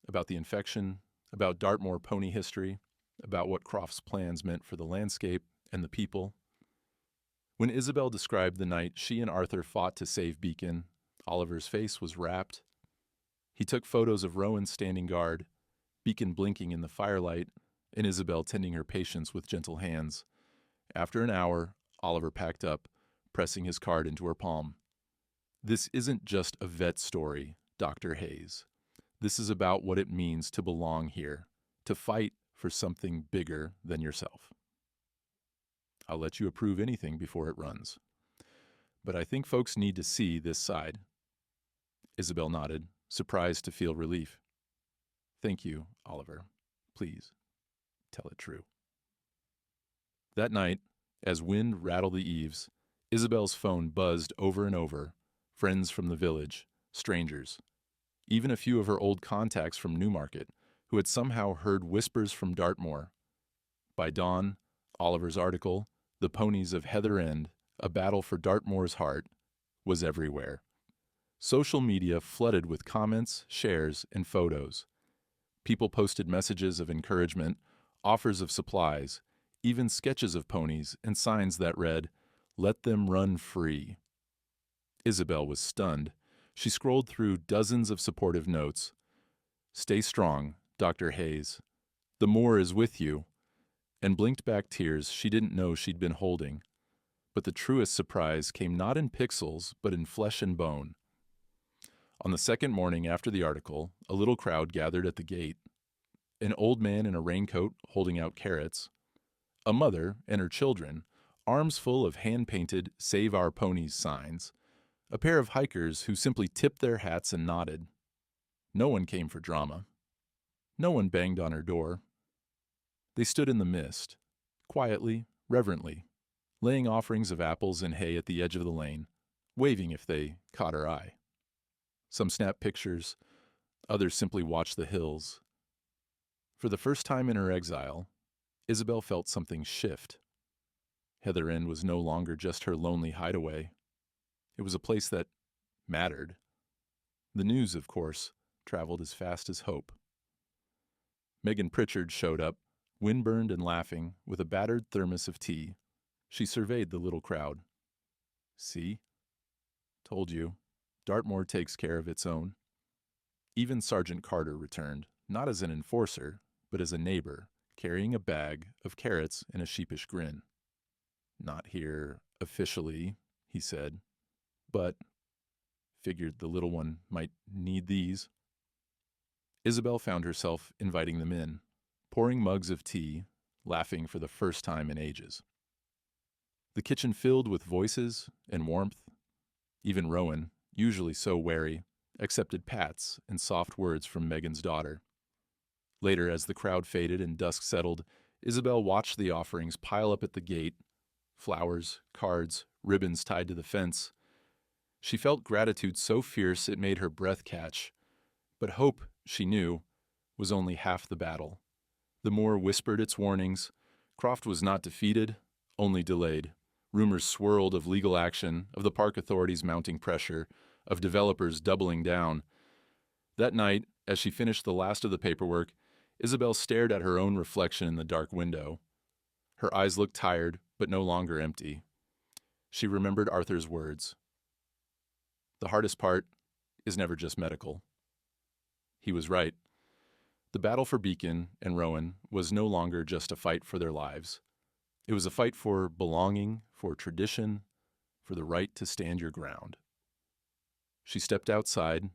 A: about the infection, about Dartmoor pony history. about what Croft's plans meant for the landscape and the people. When Isobel described the night she and Arthur fought to save Beacon, Oliver's face was rapt. He took photos of Rowan standing guard, Beacon blinking in the firelight, and Isobel tending her patients with gentle hands. After an hour, Oliver packed up, pressing his card into her palm. This isn't just a vet story, Dr. Hayes. This is about what it means to belong here, to fight for something bigger than yourself. I'll let you approve anything before it runs. But I think folks need to see this side. Isobel nodded, surprised to feel relief. Thank you, Oliver. Please, tell it true. That night, as wind rattled the eaves, Isobel's phone buzzed over and over. Friends from the village, strangers, even a few of her old contacts from Newmarket, who had somehow heard whispers from Dartmoor. By dawn, Oliver's article, The Ponies of Heather End, A Battle for Dartmoor's Heart, was everywhere. Social media flooded with comments, shares, and photos. People posted messages of encouragement, offers of supplies, even sketches of ponies and signs that read, "Let them run free." Isobel was stunned. She scrolled through dozens of supportive notes. "Stay strong, Dr. Hayes. The moor is with you," and blinked back tears she didn't know she'd been holding. But the truest surprise came not in pixels, but in flesh and bone. On the second morning after the article, a little crowd gathered at the gate. An old man in a raincoat holding out carrots. A mother and her children, arms full of hand-painted "Save Our Ponies" signs. A pair of hikers who simply tipped their hats and nodded. No one came for drama. No one banged on her door. They stood in the mist, quietly, reverently, laying offerings of apples and hay at the edge of the lane, waving if they caught her eye. Some snapped pictures, others simply watched the hills. For the first time in her exile, Isobel felt something shift. Heather End was no longer just her lonely hideaway. It was a place that mattered. The news, of course, traveled as fast as hope. Megan Pritchard showed up, windburned and laughing, with a battered thermos of tea. She surveyed the little crowd. "See? Told you. Dartmoor takes care of its own." Even Sergeant Carter returned, not as an enforcer, but as a neighbor, carrying a bag of carrots and a sheepish grin. "Not here officially," he said, "but figured the little one might need these." Isobel found herself inviting them in, pouring mugs of tea, laughing for the first time in ages. The kitchen filled with voices and warmth. Even Rowan, usually so wary, accepted pats and soft words from Megan's daughter. Later, as the crowd faded and dusk settled, Isobel watched the offerings pile up at the gate, flowers, cards, ribbons tied to the fence. She felt gratitude so fierce it made her breath catch. But hope, she knew, was only half the battle. The moor whispered its warnings. Croft was not defeated, only delayed. Rumors swirled of legal action, of the park authorities mounting pressure, of developers doubling down. That night, as she finished the last of the paperwork, Isobel stared at her own reflection in the dark window. Her eyes looked tired, but no longer empty. She remembered Arthur's words. The hardest part is never just medical. He was right. The battle for Beacon and Rowan was no longer just a fight for their lives. It was a fight for belonging, for tradition, for the right to stand your ground. She stepped outside,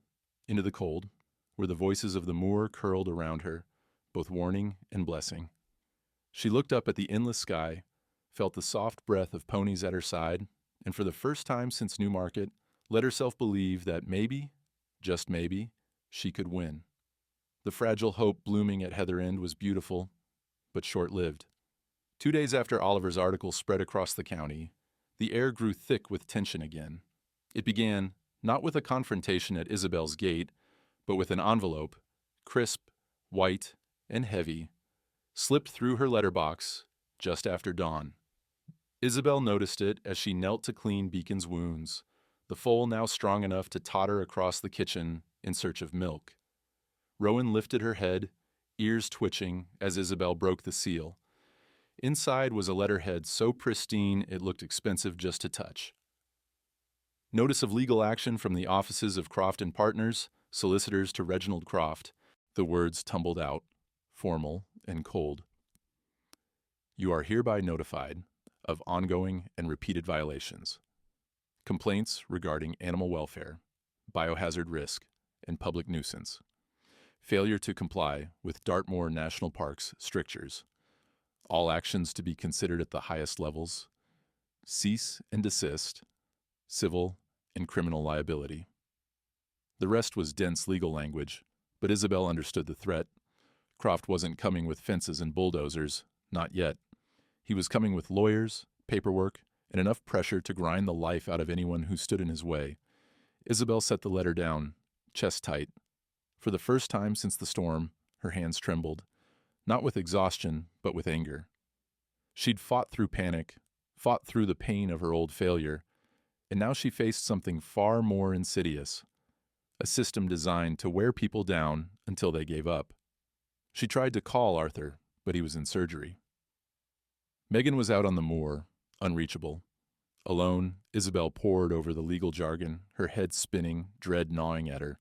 A: into the cold, where the voices of the moor curled around her, both warning and blessing. She looked up at the endless sky, felt the soft breath of ponies at her side, and for the first time since Newmarket, let herself believe that maybe, just maybe, she could win. The fragile hope blooming at Heather End was beautiful, but short-lived. 2 days after Oliver's article spread across the county, the air grew thick with tension again. It began not with a confrontation at Isobel's gate, but with an envelope, crisp, white, and heavy, slipped through her letterbox just after dawn. Isobel noticed it as she knelt to clean Beacon's wounds, the foal now strong enough to totter across the kitchen in search of milk. Rowan lifted her head, ears twitching as Isobel broke the seal. Inside was a letterhead so pristine it looked expensive just to touch. Notice of legal action from the offices of Croft and Partners, solicitors to Reginald Croft. The words tumbled out, formal and cold. You are hereby notified of ongoing and repeated violations. Complaints regarding animal welfare, biohazard risk, and public nuisance. Failure to comply with Dartmoor National Park's strictures. All actions to be considered at the highest levels. Cease and desist, civil and criminal liability. The rest was dense legal language, but Isobel understood the threat. Croft wasn't coming with fences and bulldozers, not yet. He was coming with lawyers, paperwork, and enough pressure to grind the life out of anyone who stood in his way. Isobel set the letter down, chest tight. For the first time since the storm, her hands trembled, not with exhaustion, but with anger. She'd fought through panic, fought through the pain of her old failure, and now she faced something far more insidious, a system designed to wear people down until they gave up. She tried to call Arthur, but he was in surgery. Megan was out on the moor, unreachable. Alone, Isobel pored over the legal jargon, her head spinning, dread gnawing at her.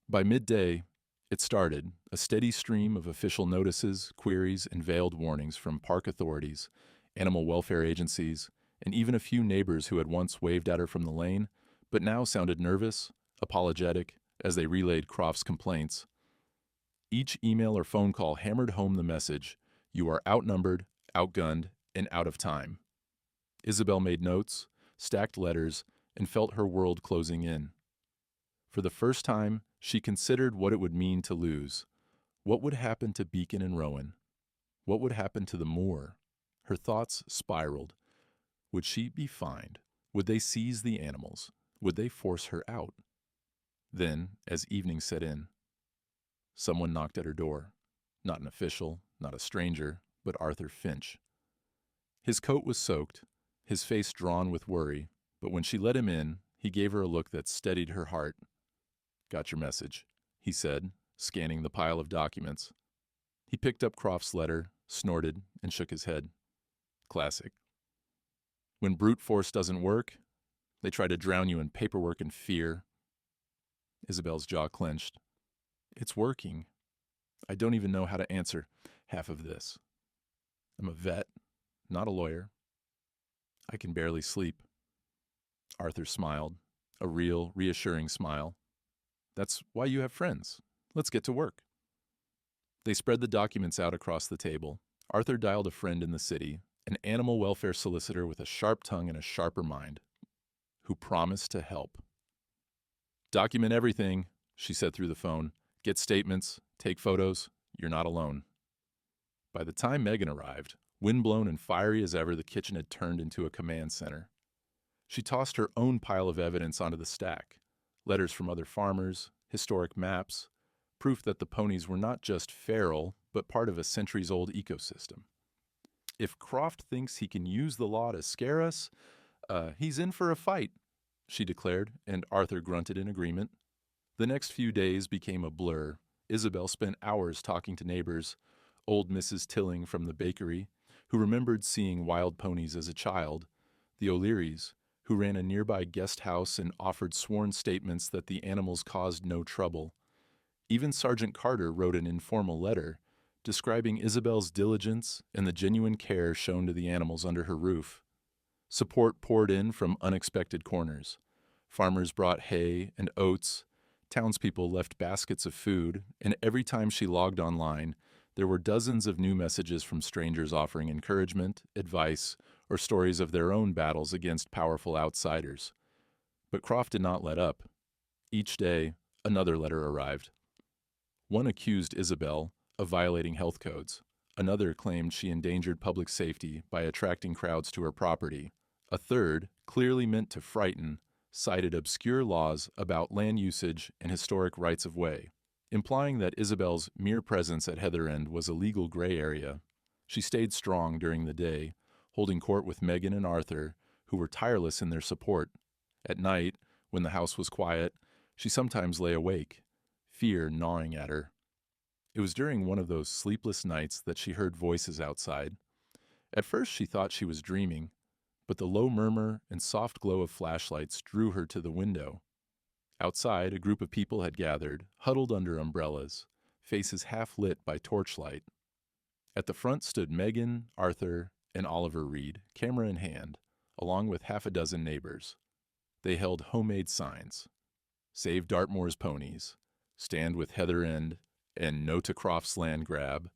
A: By midday, it started, a steady stream of official notices, queries, and veiled warnings from park authorities, animal welfare agencies, and even a few neighbors who had once waved at her from the lane, but now sounded nervous, apologetic, as they relayed Croft's complaints. Each email or phone call hammered home the message, you are outnumbered, outgunned, and out of time. Isobel made notes, stacked letters, and felt her world closing in. For the first time, she considered what it would mean to lose. What would happen to Beacon and Rowan? What would happen to the moor? Her thoughts spiraled. Would she be fined? Would they seize the animals? Would they force her out? Then, as evening set in, someone knocked at her door. Not an official, not a stranger, but Arthur Finch. His coat was soaked, his face drawn with worry, but when she let him in, he gave her a look that steadied her heart. Got your message, he said, scanning the pile of documents. He picked up Croft's letter, snorted, and shook his head. Classic. When brute force doesn't work, they try to drown you in paperwork and fear. Isobel's jaw clenched. It's working. I don't even know how to answer half of this. I'm a vet, not a lawyer. I can barely sleep. Arthur smiled, a real, reassuring smile. That's why you have friends. Let's get to work. They spread the documents out across the table. Arthur dialed a friend in the city, an animal welfare solicitor with a sharp tongue and a sharper mind, who promised to help. Document everything, she said through the phone. Get statements, take photos. You're not alone. By the time Megan arrived, windblown and fiery as ever, the kitchen had turned into a command center. She tossed her own pile of evidence onto the stack. Letters from other farmers, historic maps, proof that the ponies were not just feral, but part of a centuries-old ecosystem. If Croft thinks he can use the law to scare us, he's in for a fight, she declared, and Arthur grunted in agreement. The next few days became a blur. Isobel spent hours talking to neighbors, old Mrs. Tilling from the bakery, who remembered seeing wild ponies as a child, the O'Learys, who ran a nearby guest house and offered sworn statements that the animals caused no trouble. Even Sergeant Carter wrote an informal letter describing Isobel's diligence and the genuine care shown to the animals under her roof. Support poured in from unexpected corners. Farmers brought hay and oats, townspeople left baskets of food, and every time she logged online, there were dozens of new messages from strangers offering encouragement, advice, or stories of their own battles against powerful outsiders. But Croft did not let up. Each day, another letter arrived. One accused Isobel of violating health codes. Another claimed she endangered public safety by attracting crowds to her property. A third, clearly meant to frighten, cited obscure laws about land usage and historic rights of way, implying that Isobel's mere presence at Heather End was a legal gray area. She stayed strong during the day, holding court with Megan and Arthur, who were tireless in their support. At night, when the house was quiet, she sometimes lay awake, fear gnawing at her. It was during one of those sleepless nights that she heard voices outside. At first she thought she was dreaming, but the low murmur and soft glow of flashlights drew her to the window. Outside, a group of people had gathered, huddled under umbrellas, faces half lit by torchlight. At the front stood Megan, Arthur, and Oliver Reed, camera in hand, along with half a dozen neighbors. They held homemade signs. Save Dartmoor's ponies. Stand with Heather End, and No to Croft's land grab.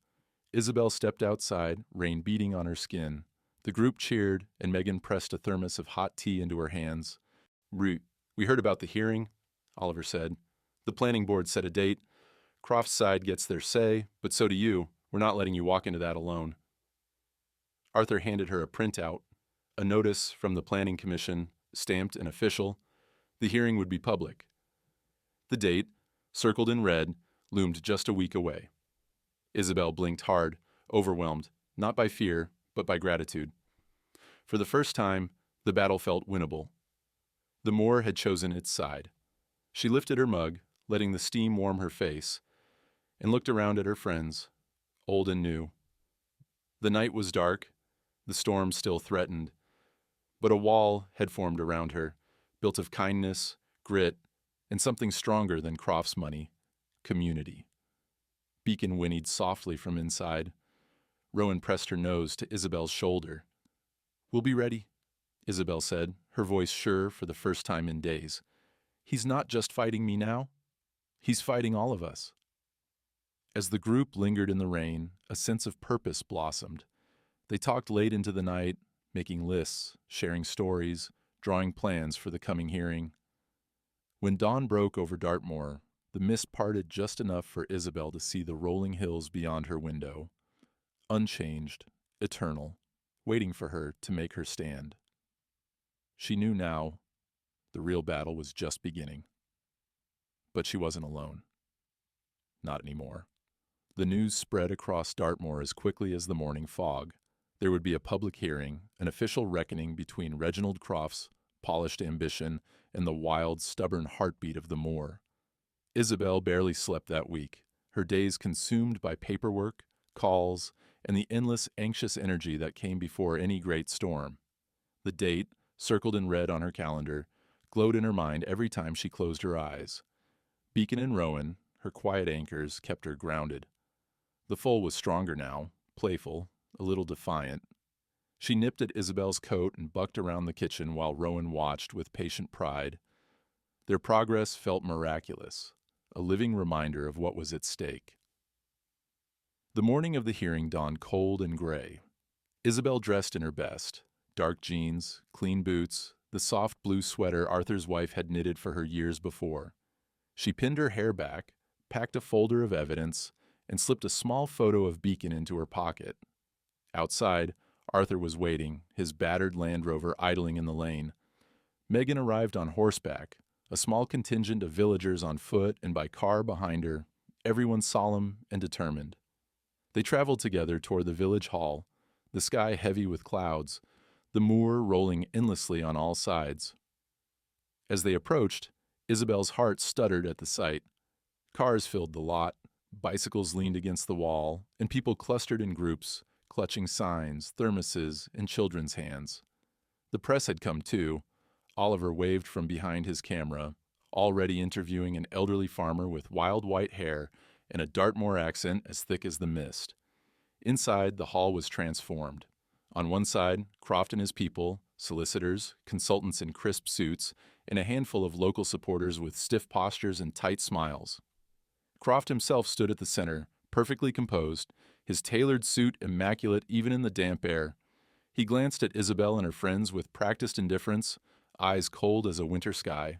A: Isobel stepped outside, rain beating on her skin. The group cheered, and Megan pressed a thermos of hot tea into her hands. We heard about the hearing, Oliver said. The planning board set a date. Croft's side gets their say, but so do you. We're not letting you walk into that alone. Arthur handed her a printout, a notice from the Planning Commission, stamped and official. The hearing would be public. The date, circled in red, loomed just a week away. Isobel blinked hard, overwhelmed, not by fear, but by gratitude. For the first time, the battle felt winnable. The moor had chosen its side. She lifted her mug, letting the steam warm her face, and looked around at her friends, old and new. The night was dark, the storm still threatened, but a wall had formed around her, built of kindness, grit, and something stronger than Croft's money, community. Beacon whinnied softly from inside. Rowan pressed her nose to Isabel's shoulder. We'll be ready, Isobel said, her voice sure for the first time in days. He's not just fighting me now. He's fighting all of us. As the group lingered in the rain, a sense of purpose blossomed. They talked late into the night, making lists, sharing stories, drawing plans for the coming hearing. When dawn broke over Dartmoor, the mist parted just enough for Isobel to see the rolling hills beyond her window, unchanged, eternal, waiting for her to make her stand. She knew now the real battle was just beginning. But she wasn't alone. Not anymore. The news spread across Dartmoor as quickly as the morning fog. There would be a public hearing, an official reckoning between Reginald Croft's polished ambition and the wild, stubborn heartbeat of the moor. Isobel barely slept that week, her days consumed by paperwork, calls, and the endless, anxious energy that came before any great storm. The date, circled in red on her calendar, glowed in her mind every time she closed her eyes. Beacon and Rowan, her quiet anchors, kept her grounded. The foal was stronger now, playful, a little defiant. She nipped at Isobel's coat and bucked around the kitchen while Rowan watched with patient pride. Their progress felt miraculous, a living reminder of what was at stake. The morning of the hearing dawned cold and gray. Isobel dressed in her best, dark jeans, clean boots, the soft blue sweater Arthur's wife had knitted for her years before. She pinned her hair back, packed a folder of evidence, and slipped a small photo of Beacon into her pocket. Outside, Arthur was waiting, his battered Land Rover idling in the lane. Megan arrived on horseback, a small contingent of villagers on foot and by car behind her, everyone solemn and determined. They traveled together toward the village hall, the sky heavy with clouds, the moor rolling endlessly on all sides. As they approached, Isabel's heart stuttered at the sight. Cars filled the lot, bicycles leaned against the wall, and people clustered in groups, clutching signs, thermoses, and children's hands. The press had come too. Oliver waved from behind his camera, already interviewing an elderly farmer with wild white hair and a Dartmoor accent as thick as the mist. Inside, the hall was transformed. On one side, Croft and his people, solicitors, consultants in crisp suits, and a handful of local supporters with stiff postures and tight smiles. Croft himself stood at the center, perfectly composed, his tailored suit immaculate even in the damp air. He glanced at Isobel and her friends with practiced indifference, eyes cold as a winter sky.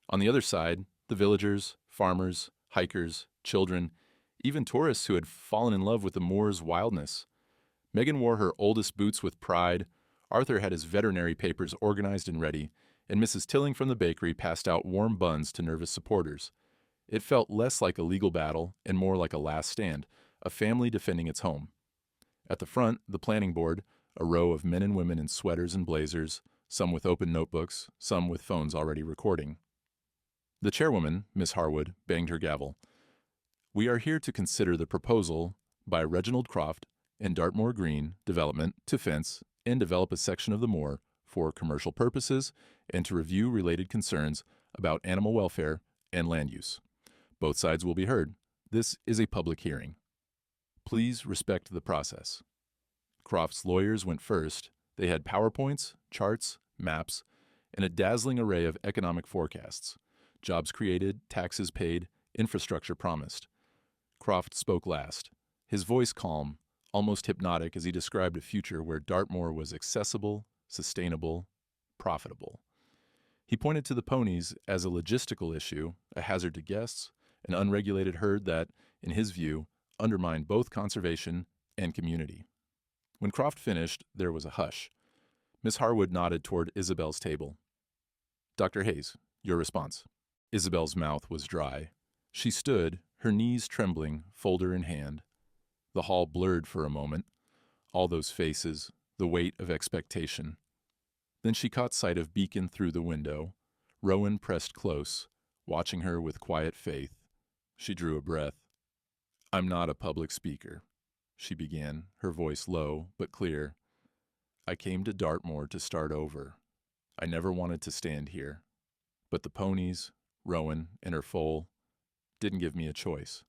A: On the other side, the villagers, farmers, hikers, children, even tourists who had fallen in love with the moor's wildness. Megan wore her oldest boots with pride, Arthur had his veterinary papers organized and ready, and Mrs. Tilling from the bakery passed out warm buns to nervous supporters. It felt less like a legal battle and more like a last stand, a family defending its home. At the front, the planning board, a row of men and women in sweaters and blazers, some with open notebooks, some with phones already recording. The chairwoman, Miss Harwood, banged her gavel. We are here to consider the proposal by Reginald Croft and Dartmoor Green Development to fence and develop a section of the moor for commercial purposes and to review related concerns about animal welfare and land use. Both sides will be heard. This is a public hearing. Please respect the process. Croft's lawyers went first. They had PowerPoints, charts, maps, and a dazzling array of economic forecasts. Jobs created, taxes paid, infrastructure promised. Croft spoke last, his voice calm, almost hypnotic as he described a future where Dartmoor was accessible, sustainable, profitable. He pointed to the ponies as a logistical issue, a hazard to guests, an unregulated herd that, in his view, undermined both conservation and community. When Croft finished, there was a hush. Miss Harwood nodded toward Isobel's table. Dr. Hayes, your response. Isobel's mouth was dry. She stood, her knees trembling, folder in hand. The hall blurred for a moment. All those faces, the weight of expectation. Then she caught sight of Beacon through the window. Rowan pressed close, watching her with quiet faith. She drew a breath. I'm not a public speaker, she began, her voice low but clear. I came to Dartmoor to start over. I never wanted to stand here. But the ponies, Rowan, and her foal didn't give me a choice.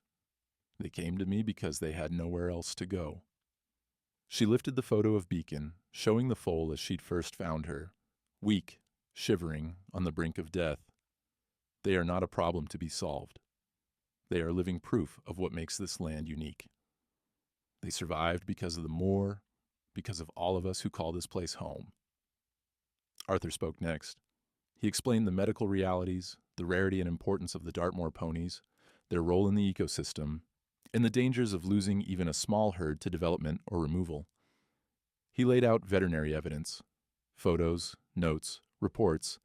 A: They came to me because they had nowhere else to go. She lifted the photo of Beacon, showing the foal as she'd first found her, weak, shivering, on the brink of death. They are not a problem to be solved. They are living proof of what makes this land unique. They survived because of the moor, because of all of us who call this place home. Arthur spoke next. He explained the medical realities, the rarity and importance of the Dartmoor ponies, their role in the ecosystem, and the dangers of losing even a small herd to development or removal. He laid out veterinary evidence, photos, notes, reports,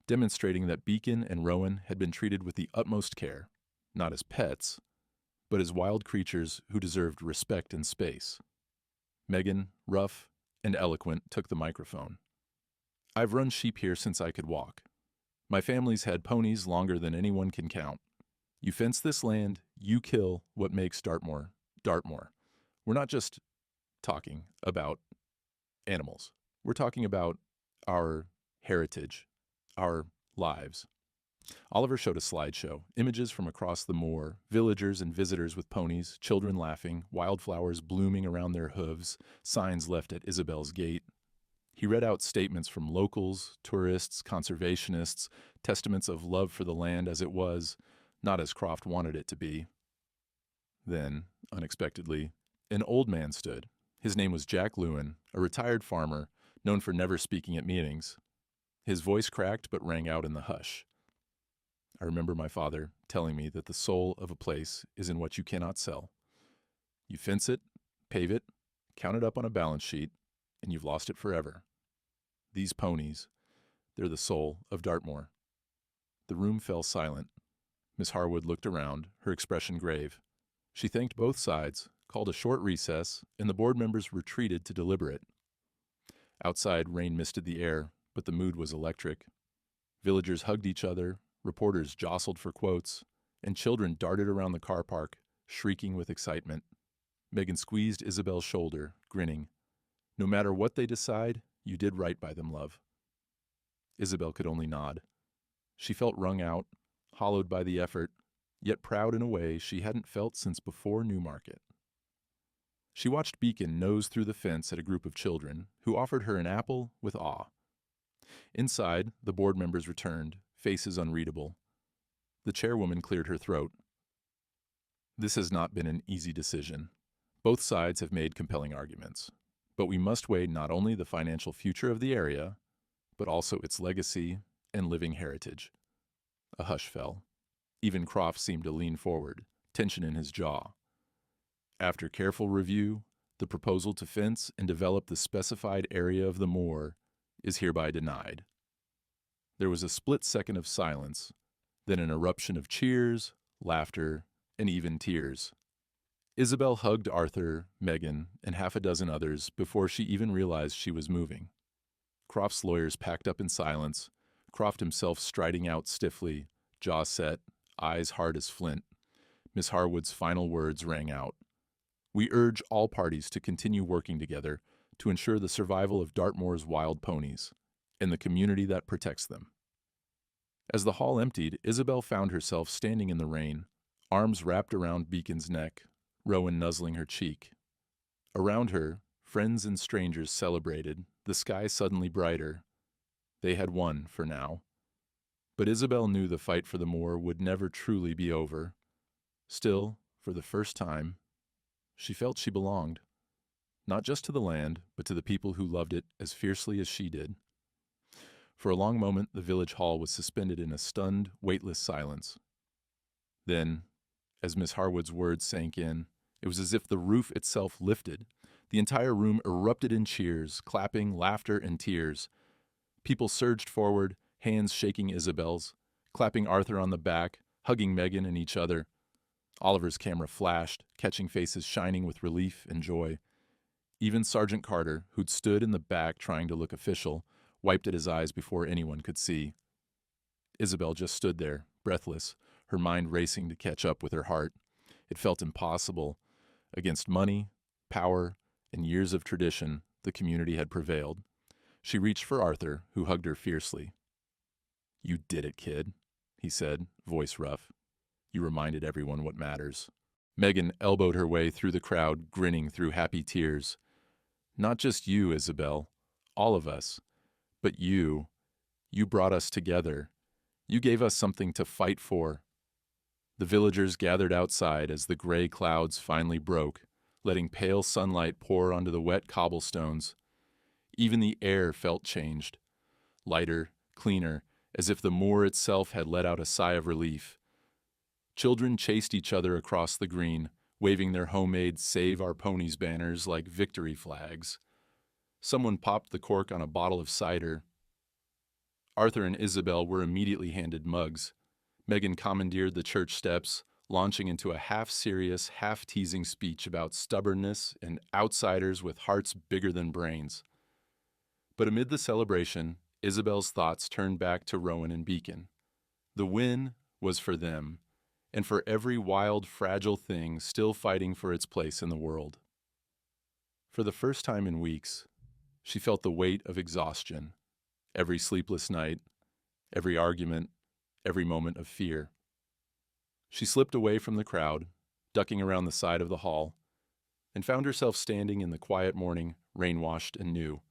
A: demonstrating that Beacon and Rowan had been treated with the utmost care, not as pets, but as wild creatures who deserved respect and space. Megan, rough and eloquent, took the microphone. I've run sheep here since I could walk. My family's had ponies longer than anyone can count. You fence this land, you kill what makes Dartmoor, Dartmoor. We're not just talking about animals. We're talking about our heritage, our lives. Oliver showed a slideshow, images from across the moor, villagers and visitors with ponies, children laughing, wildflowers blooming around their hooves, signs left at Isobel's gate. He read out statements from locals, tourists, conservationists, testaments of love for the land as it was, not as Croft wanted it to be. Then, unexpectedly, an old man stood. His name was Jack Lewin, a retired farmer, known for never speaking at meetings. His voice cracked but rang out in the hush. I remember my father telling me that the soul of a place is in what you cannot sell. You fence it, pave it, count it up on a balance sheet, and you've lost it forever. These ponies, they're the soul of Dartmoor. The room fell silent. Miss Harwood looked around, her expression grave. She thanked both sides, called a short recess, and the board members retreated to deliberate. Outside, rain misted the air, but the mood was electric. Villagers hugged each other, reporters jostled for quotes, and children darted around the car park, shrieking with excitement. Megan squeezed Isobel's shoulder, grinning. No matter what they decide, you did right by them, love. Isobel could only nod. She felt wrung out, hollowed by the effort, yet proud in a way she hadn't felt since before Newmarket. She watched Beacon nose through the fence at a group of children, who offered her an apple with awe. Inside, the board members returned, faces unreadable. The chairwoman cleared her throat. This has not been an easy decision. Both sides have made compelling arguments. But we must weigh not only the financial future of the area, but also its legacy and living heritage. A hush fell. Even Croft seemed to lean forward, tension in his jaw. After careful review, the proposal to fence and develop the specified area of the moor is hereby denied. There was a split second of silence, then an eruption of cheers, laughter, and even tears. Isobel hugged Arthur, Megan, and half a dozen others before she even realized she was moving. Croft's lawyers packed up in silence, Croft himself striding out stiffly, jaw set, eyes hard as flint. Miss Harwood's final words rang out. We urge all parties to continue working together to ensure the survival of Dartmoor's wild ponies and the community that protects them. As the hall emptied, Isobel found herself standing in the rain, arms wrapped around Beacon's neck, Rowan nuzzling her cheek. Around her, friends and strangers celebrated, the sky suddenly brighter. They had won for now. But Isobel knew the fight for the moor would never truly be over. Still, for the first time, she felt she belonged, not just to the land, but to the people who loved it as fiercely as she did. For a long moment, the village hall was suspended in a stunned, weightless silence. Then, as Miss Harwood's words sank in, it was as if the roof itself lifted. The entire room erupted in cheers, clapping, laughter, and tears. People surged forward, hands shaking Isobel's, clapping Arthur on the back, hugging Megan and each other. Oliver's camera flashed, catching faces shining with relief and joy. Even Sergeant Carter, who'd stood in the back trying to look official, wiped at his eyes before anyone could see. Isobel just stood there, breathless, her mind racing to catch up with her heart. It felt impossible. Against money, power, and years of tradition, the community had prevailed. She reached for Arthur, who hugged her fiercely. "You did it, kid," he said, voice rough. "You reminded everyone what matters." Megan elbowed her way through the crowd, grinning through happy tears. "Not just you, Isobel. All of us. But you brought us together. You gave us something to fight for." The villagers gathered outside as the gray clouds finally broke, letting pale sunlight pour onto the wet cobblestones. Even the air felt changed. Lighter, cleaner, as if the moor itself had let out a sigh of relief. Children chased each other across the green, waving their homemade Save Our Ponies banners like victory flags. Someone popped the cork on a bottle of cider. Arthur and Isobel were immediately handed mugs. Megan commandeered the church steps, launching into a half-serious, half-teasing speech about stubbornness and outsiders with hearts bigger than brains. But amid the celebration, Isobel's thoughts turned back to Rowan and Beacon. The win was for them, and for every wild, fragile thing still fighting for its place in the world. For the first time in weeks, she felt the weight of exhaustion. Every sleepless night, every argument, every moment of fear. She slipped away from the crowd, ducking around the side of the hall, and found herself standing in the quiet morning, rain-washed and new.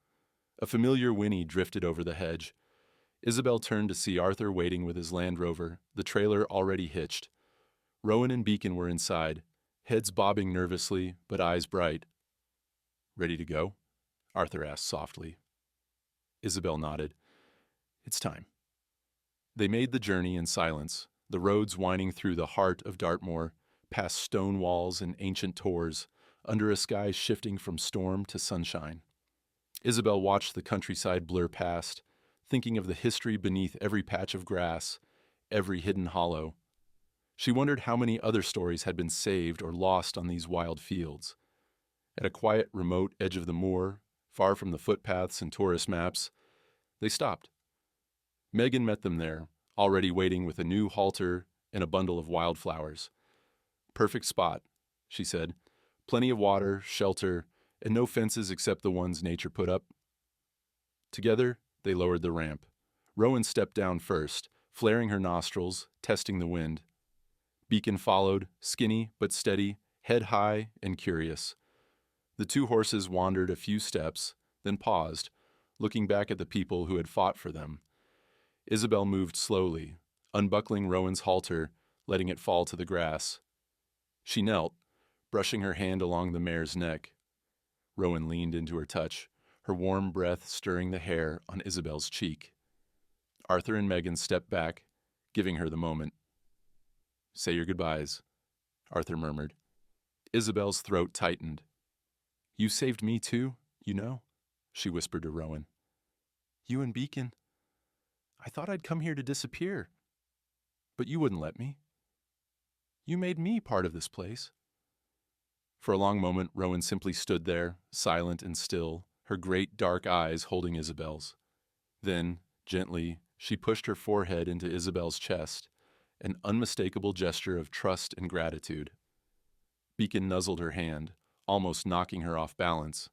A: A familiar whinny drifted over the hedge. Isobel turned to see Arthur waiting with his Land Rover, the trailer already hitched. Rowan and Beacon were inside, heads bobbing nervously, but eyes bright. "Ready to go?" Arthur asked softly. Isobel nodded. "It's time." They made the journey in silence, the roads winding through the heart of Dartmoor, past stone walls and ancient tors, under a sky shifting from storm to sunshine. Isobel watched the countryside blur past, thinking of the history beneath every patch of grass, every hidden hollow. She wondered how many other stories had been saved or lost on these wild fields. At a quiet, remote edge of the moor, far from the footpaths and tourist maps, they stopped. Megan met them there, already waiting with a new halter and a bundle of wildflowers. "Perfect spot," she said. "Plenty of water, shelter, and no fences except the ones nature put up." Together, they lowered the ramp. Rowan stepped down first, flaring her nostrils, testing the wind. Beacon followed, skinny but steady, head high and curious. The two horses wandered a few steps, then paused, looking back at the people who had fought for them. Isobel moved slowly, unbuckling Rowan's halter, letting it fall to the grass. She knelt, brushing her hand along the mare's neck. Rowan leaned into her touch, her warm breath stirring the hair on Isobel's cheek. Arthur and Megan stepped back, giving her the moment. "Say your goodbyes," Arthur murmured. Isobel's throat tightened. "You saved me too, you know," she whispered to Rowan. "You and Beacon. I thought I'd come here to disappear. But you wouldn't let me. You made me part of this place." For a long moment, Rowan simply stood there, silent and still, her great dark eyes holding Isobel's. Then, gently, she pushed her forehead into Isobel's chest, an unmistakable gesture of trust and gratitude. Beacon nuzzled her hand, almost knocking her off balance.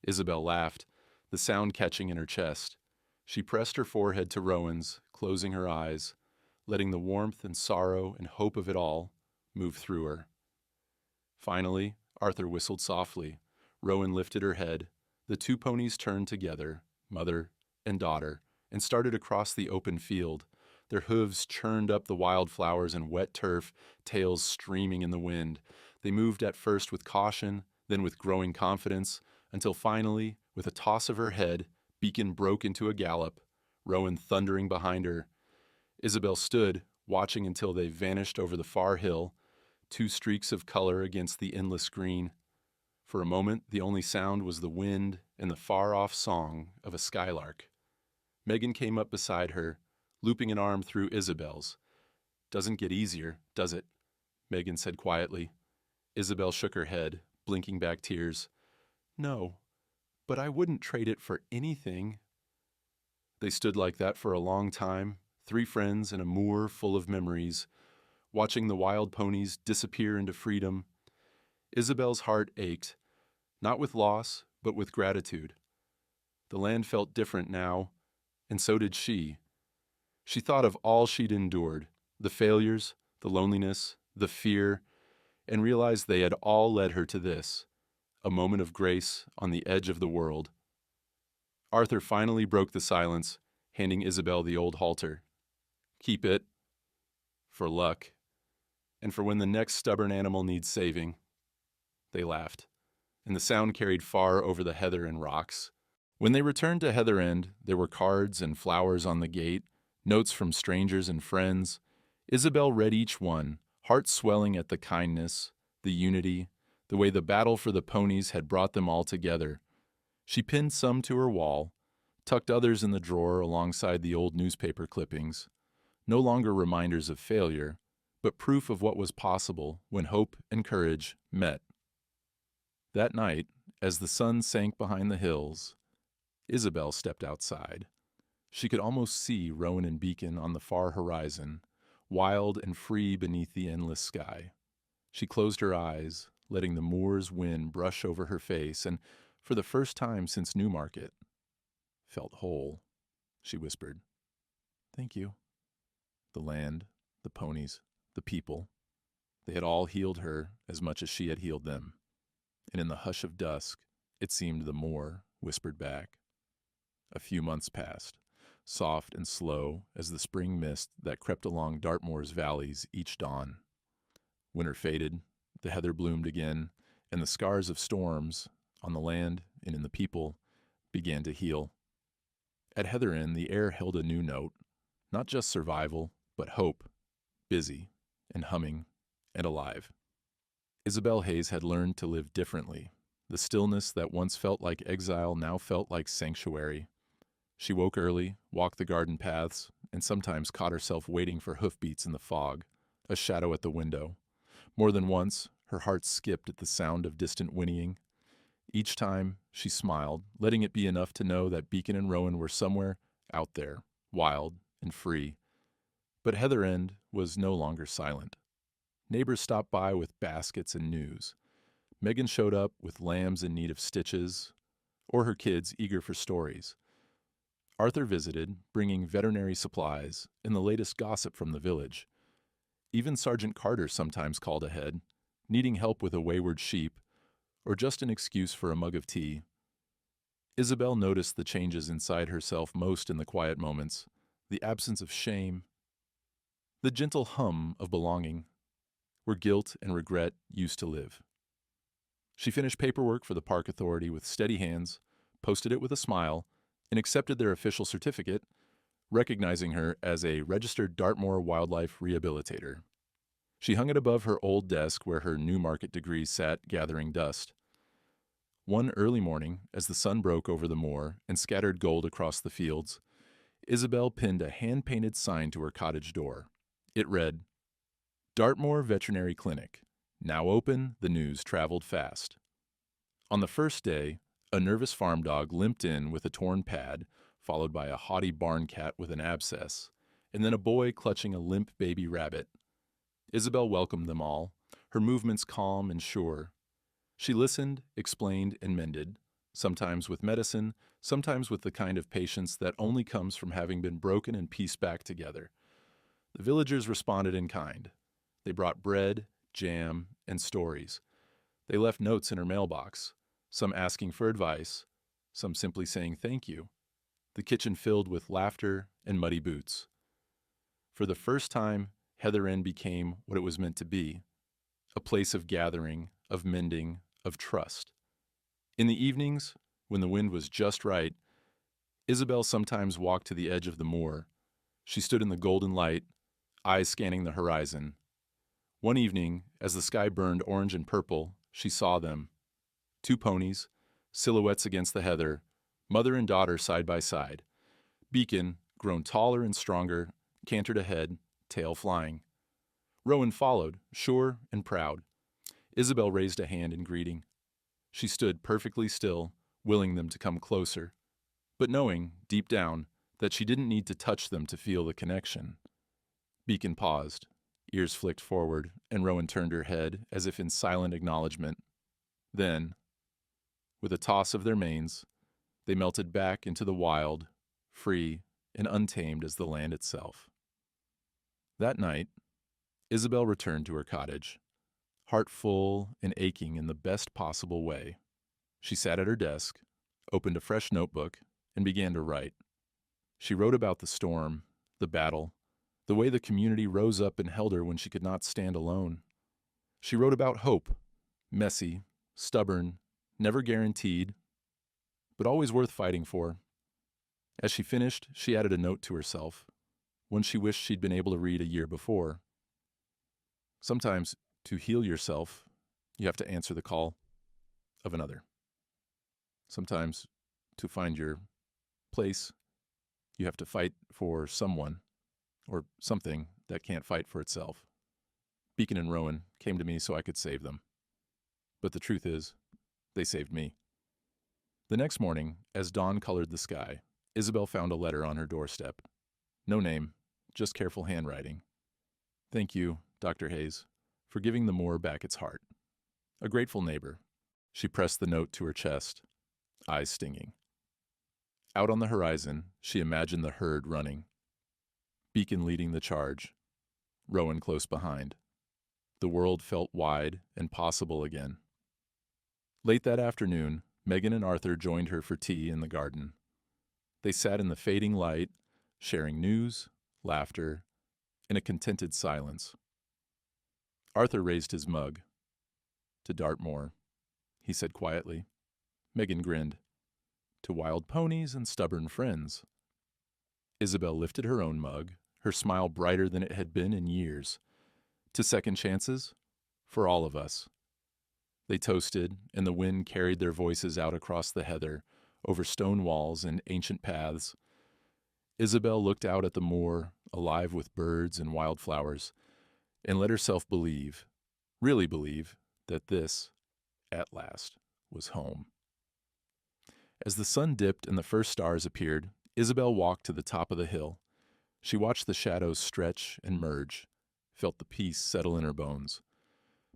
A: Isobel laughed, the sound catching in her chest. She pressed her forehead to Rowan's, closing her eyes, letting the warmth and sorrow and hope of it all move through her. Finally, Arthur whistled softly. Rowan lifted her head. The two ponies turned together, mother and daughter, and started across the open field. Their hooves churned up the wildflowers and wet turf, tails streaming in the wind. They moved at first with caution, then with growing confidence, until finally, with a toss of her head, Beacon broke into a gallop, Rowan thundering behind her. Isobel stood, watching until they vanished over the far hill, two streaks of color against the endless green. For a moment, the only sound was the wind and the far-off song of a skylark. Megan came up beside her, looping an arm through Isobel's. "Doesn't get easier, does it?" Megan said quietly. Isobel shook her head, blinking back tears. "No, but I wouldn't trade it for anything." They stood like that for a long time, three friends in a moor full of memories, watching the wild ponies disappear into freedom. Isobel's heart ached, not with loss, but with gratitude. The land felt different now, and so did she. She thought of all she'd endured, the failures, the loneliness, the fear, and realized they had all led her to this, a moment of grace on the edge of the world. Arthur finally broke the silence, handing Isobel the old halter. "Keep it. For luck. And for when the next stubborn animal needs saving." They laughed, and the sound carried far over the heather and rocks. When they returned to Heather End, there were cards and flowers on the gate, notes from strangers and friends. Isobel read each one, heart swelling at the kindness, the unity, the way the battle for the ponies had brought them all together. She pinned some to her wall, tucked others in the drawer alongside the old newspaper clippings, no longer reminders of failure, but proof of what was possible when hope and courage met. That night, as the sun sank behind the hills, Isobel stepped outside. She could almost see Rowan and Beacon on the far horizon, wild and free beneath the endless sky. She closed her eyes, letting the moor's wind brush over her face, and for the first time since Newmarket, felt whole. She whispered, "Thank you." The land, the ponies, the people, they had all healed her as much as she had healed them. And in the hush of dusk, it seemed the moor whispered back. A few months passed, soft and slow as the spring mist that crept along Dartmoor's valleys each dawn. Winter faded, the heather bloomed again, and the scars of storms, on the land and in the people, began to heal. At Heather End, the air held a new note, not just survival, but hope, busy and humming and alive. Isobel Hayes had learned to live differently. The stillness that once felt like exile now felt like sanctuary. She woke early, walked the garden paths, and sometimes caught herself waiting for hoofbeats in the fog, a shadow at the window. More than once, her heart skipped at the sound of distant whinnying. Each time, she smiled, letting it be enough to know that Beacon and Rowan were somewhere out there, wild and free. But Heather End was no longer silent. Neighbors stopped by with baskets and news. Megan showed up with lambs in need of stitches, or her kids eager for stories. Arthur visited, bringing veterinary supplies and the latest gossip from the village. Even Sergeant Carter sometimes called ahead, needing help with a wayward sheep, or just an excuse for a mug of tea. Isobel noticed the changes inside herself most in the quiet moments, the absence of shame, the gentle hum of belonging, where guilt and regret used to live. She finished paperwork for the park authority with steady hands, posted it with a smile, and accepted their official certificate, recognizing her as a registered Dartmoor wildlife rehabilitator. She hung it above her old desk where her Newmarket degree sat gathering dust. One early morning, as the sun broke over the moor and scattered gold across the fields, Isobel pinned a hand-painted sign to her cottage door. It read, "Dartmoor Veterinary Clinic. Now open, the news traveled fast." On the first day, a nervous farm dog limped in with a torn pad, followed by a haughty barn cat with an abscess, and then a boy clutching a limp baby rabbit. Isobel welcomed them all, her movements calm and sure. She listened, explained, and mended, sometimes with medicine, sometimes with the kind of patience that only comes from having been broken and pieced back together. The villagers responded in kind. They brought bread, jam, and stories. They left notes in her mailbox, some asking for advice, some simply saying thank you. The kitchen filled with laughter and muddy boots. For the first time, Heather Inn became what it was meant to be, a place of gathering, of mending, of trust. In the evenings, when the wind was just right, Isobel sometimes walked to the edge of the moor. She stood in the golden light, eyes scanning the horizon. One evening, as the sky burned orange and purple, she saw them. Two ponies, silhouettes against the heather, mother and daughter side by side. Beacon, grown taller and stronger, cantered ahead, tail flying. Rowan followed, sure and proud. Isobel raised a hand in greeting. She stood perfectly still, willing them to come closer, but knowing, deep down, that she didn't need to touch them to feel the connection. Beacon paused, ears flicked forward, and Rowan turned her head as if in silent acknowledgement. Then, with a toss of their manes, they melted back into the wild, free and untamed as the land itself. That night, Isobel returned to her cottage, heart full and aching in the best possible way. She sat at her desk, opened a fresh notebook, and began to write. She wrote about the storm, the battle, the way the community rose up and held her when she could not stand alone. She wrote about hope, messy, stubborn, never guaranteed, but always worth fighting for. As she finished, she added a note to herself, one she wished she'd been able to read a year before. Sometimes, to heal yourself, you have to answer the call of another. Sometimes, to find your place, you have to fight for someone or something that can't fight for itself. Beacon and Rowan came to me so I could save them. But the truth is, they saved me. The next morning, as dawn colored the sky, Isobel found a letter on her doorstep. No name, just careful handwriting. Thank you, Dr. Hayes, for giving the moor back its heart. A grateful neighbor. She pressed the note to her chest, eyes stinging. Out on the horizon, she imagined the herd running. Beacon leading the charge, Rowan close behind. The world felt wide and possible again. Late that afternoon, Megan and Arthur joined her for tea in the garden. They sat in the fading light, sharing news, laughter, and a contented silence. Arthur raised his mug. To Dartmoor, he said quietly. Megan grinned. To wild ponies and stubborn friends. Isobel lifted her own mug, her smile brighter than it had been in years. To second chances, for all of us. They toasted, and the wind carried their voices out across the heather, over stone walls and ancient paths. Isobel looked out at the moor, alive with birds and wildflowers, and let herself believe, really believe, that this, at last, was home. As the sun dipped and the first stars appeared, Isobel walked to the top of the hill. She watched the shadows stretch and merge, felt the peace settle in her bones.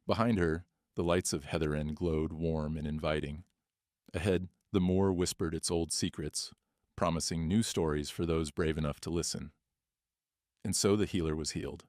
A: Behind her, the lights of Heather Inn glowed warm and inviting. Ahead, the moor whispered its old secrets, promising new stories for those brave enough to listen. And so the healer was healed.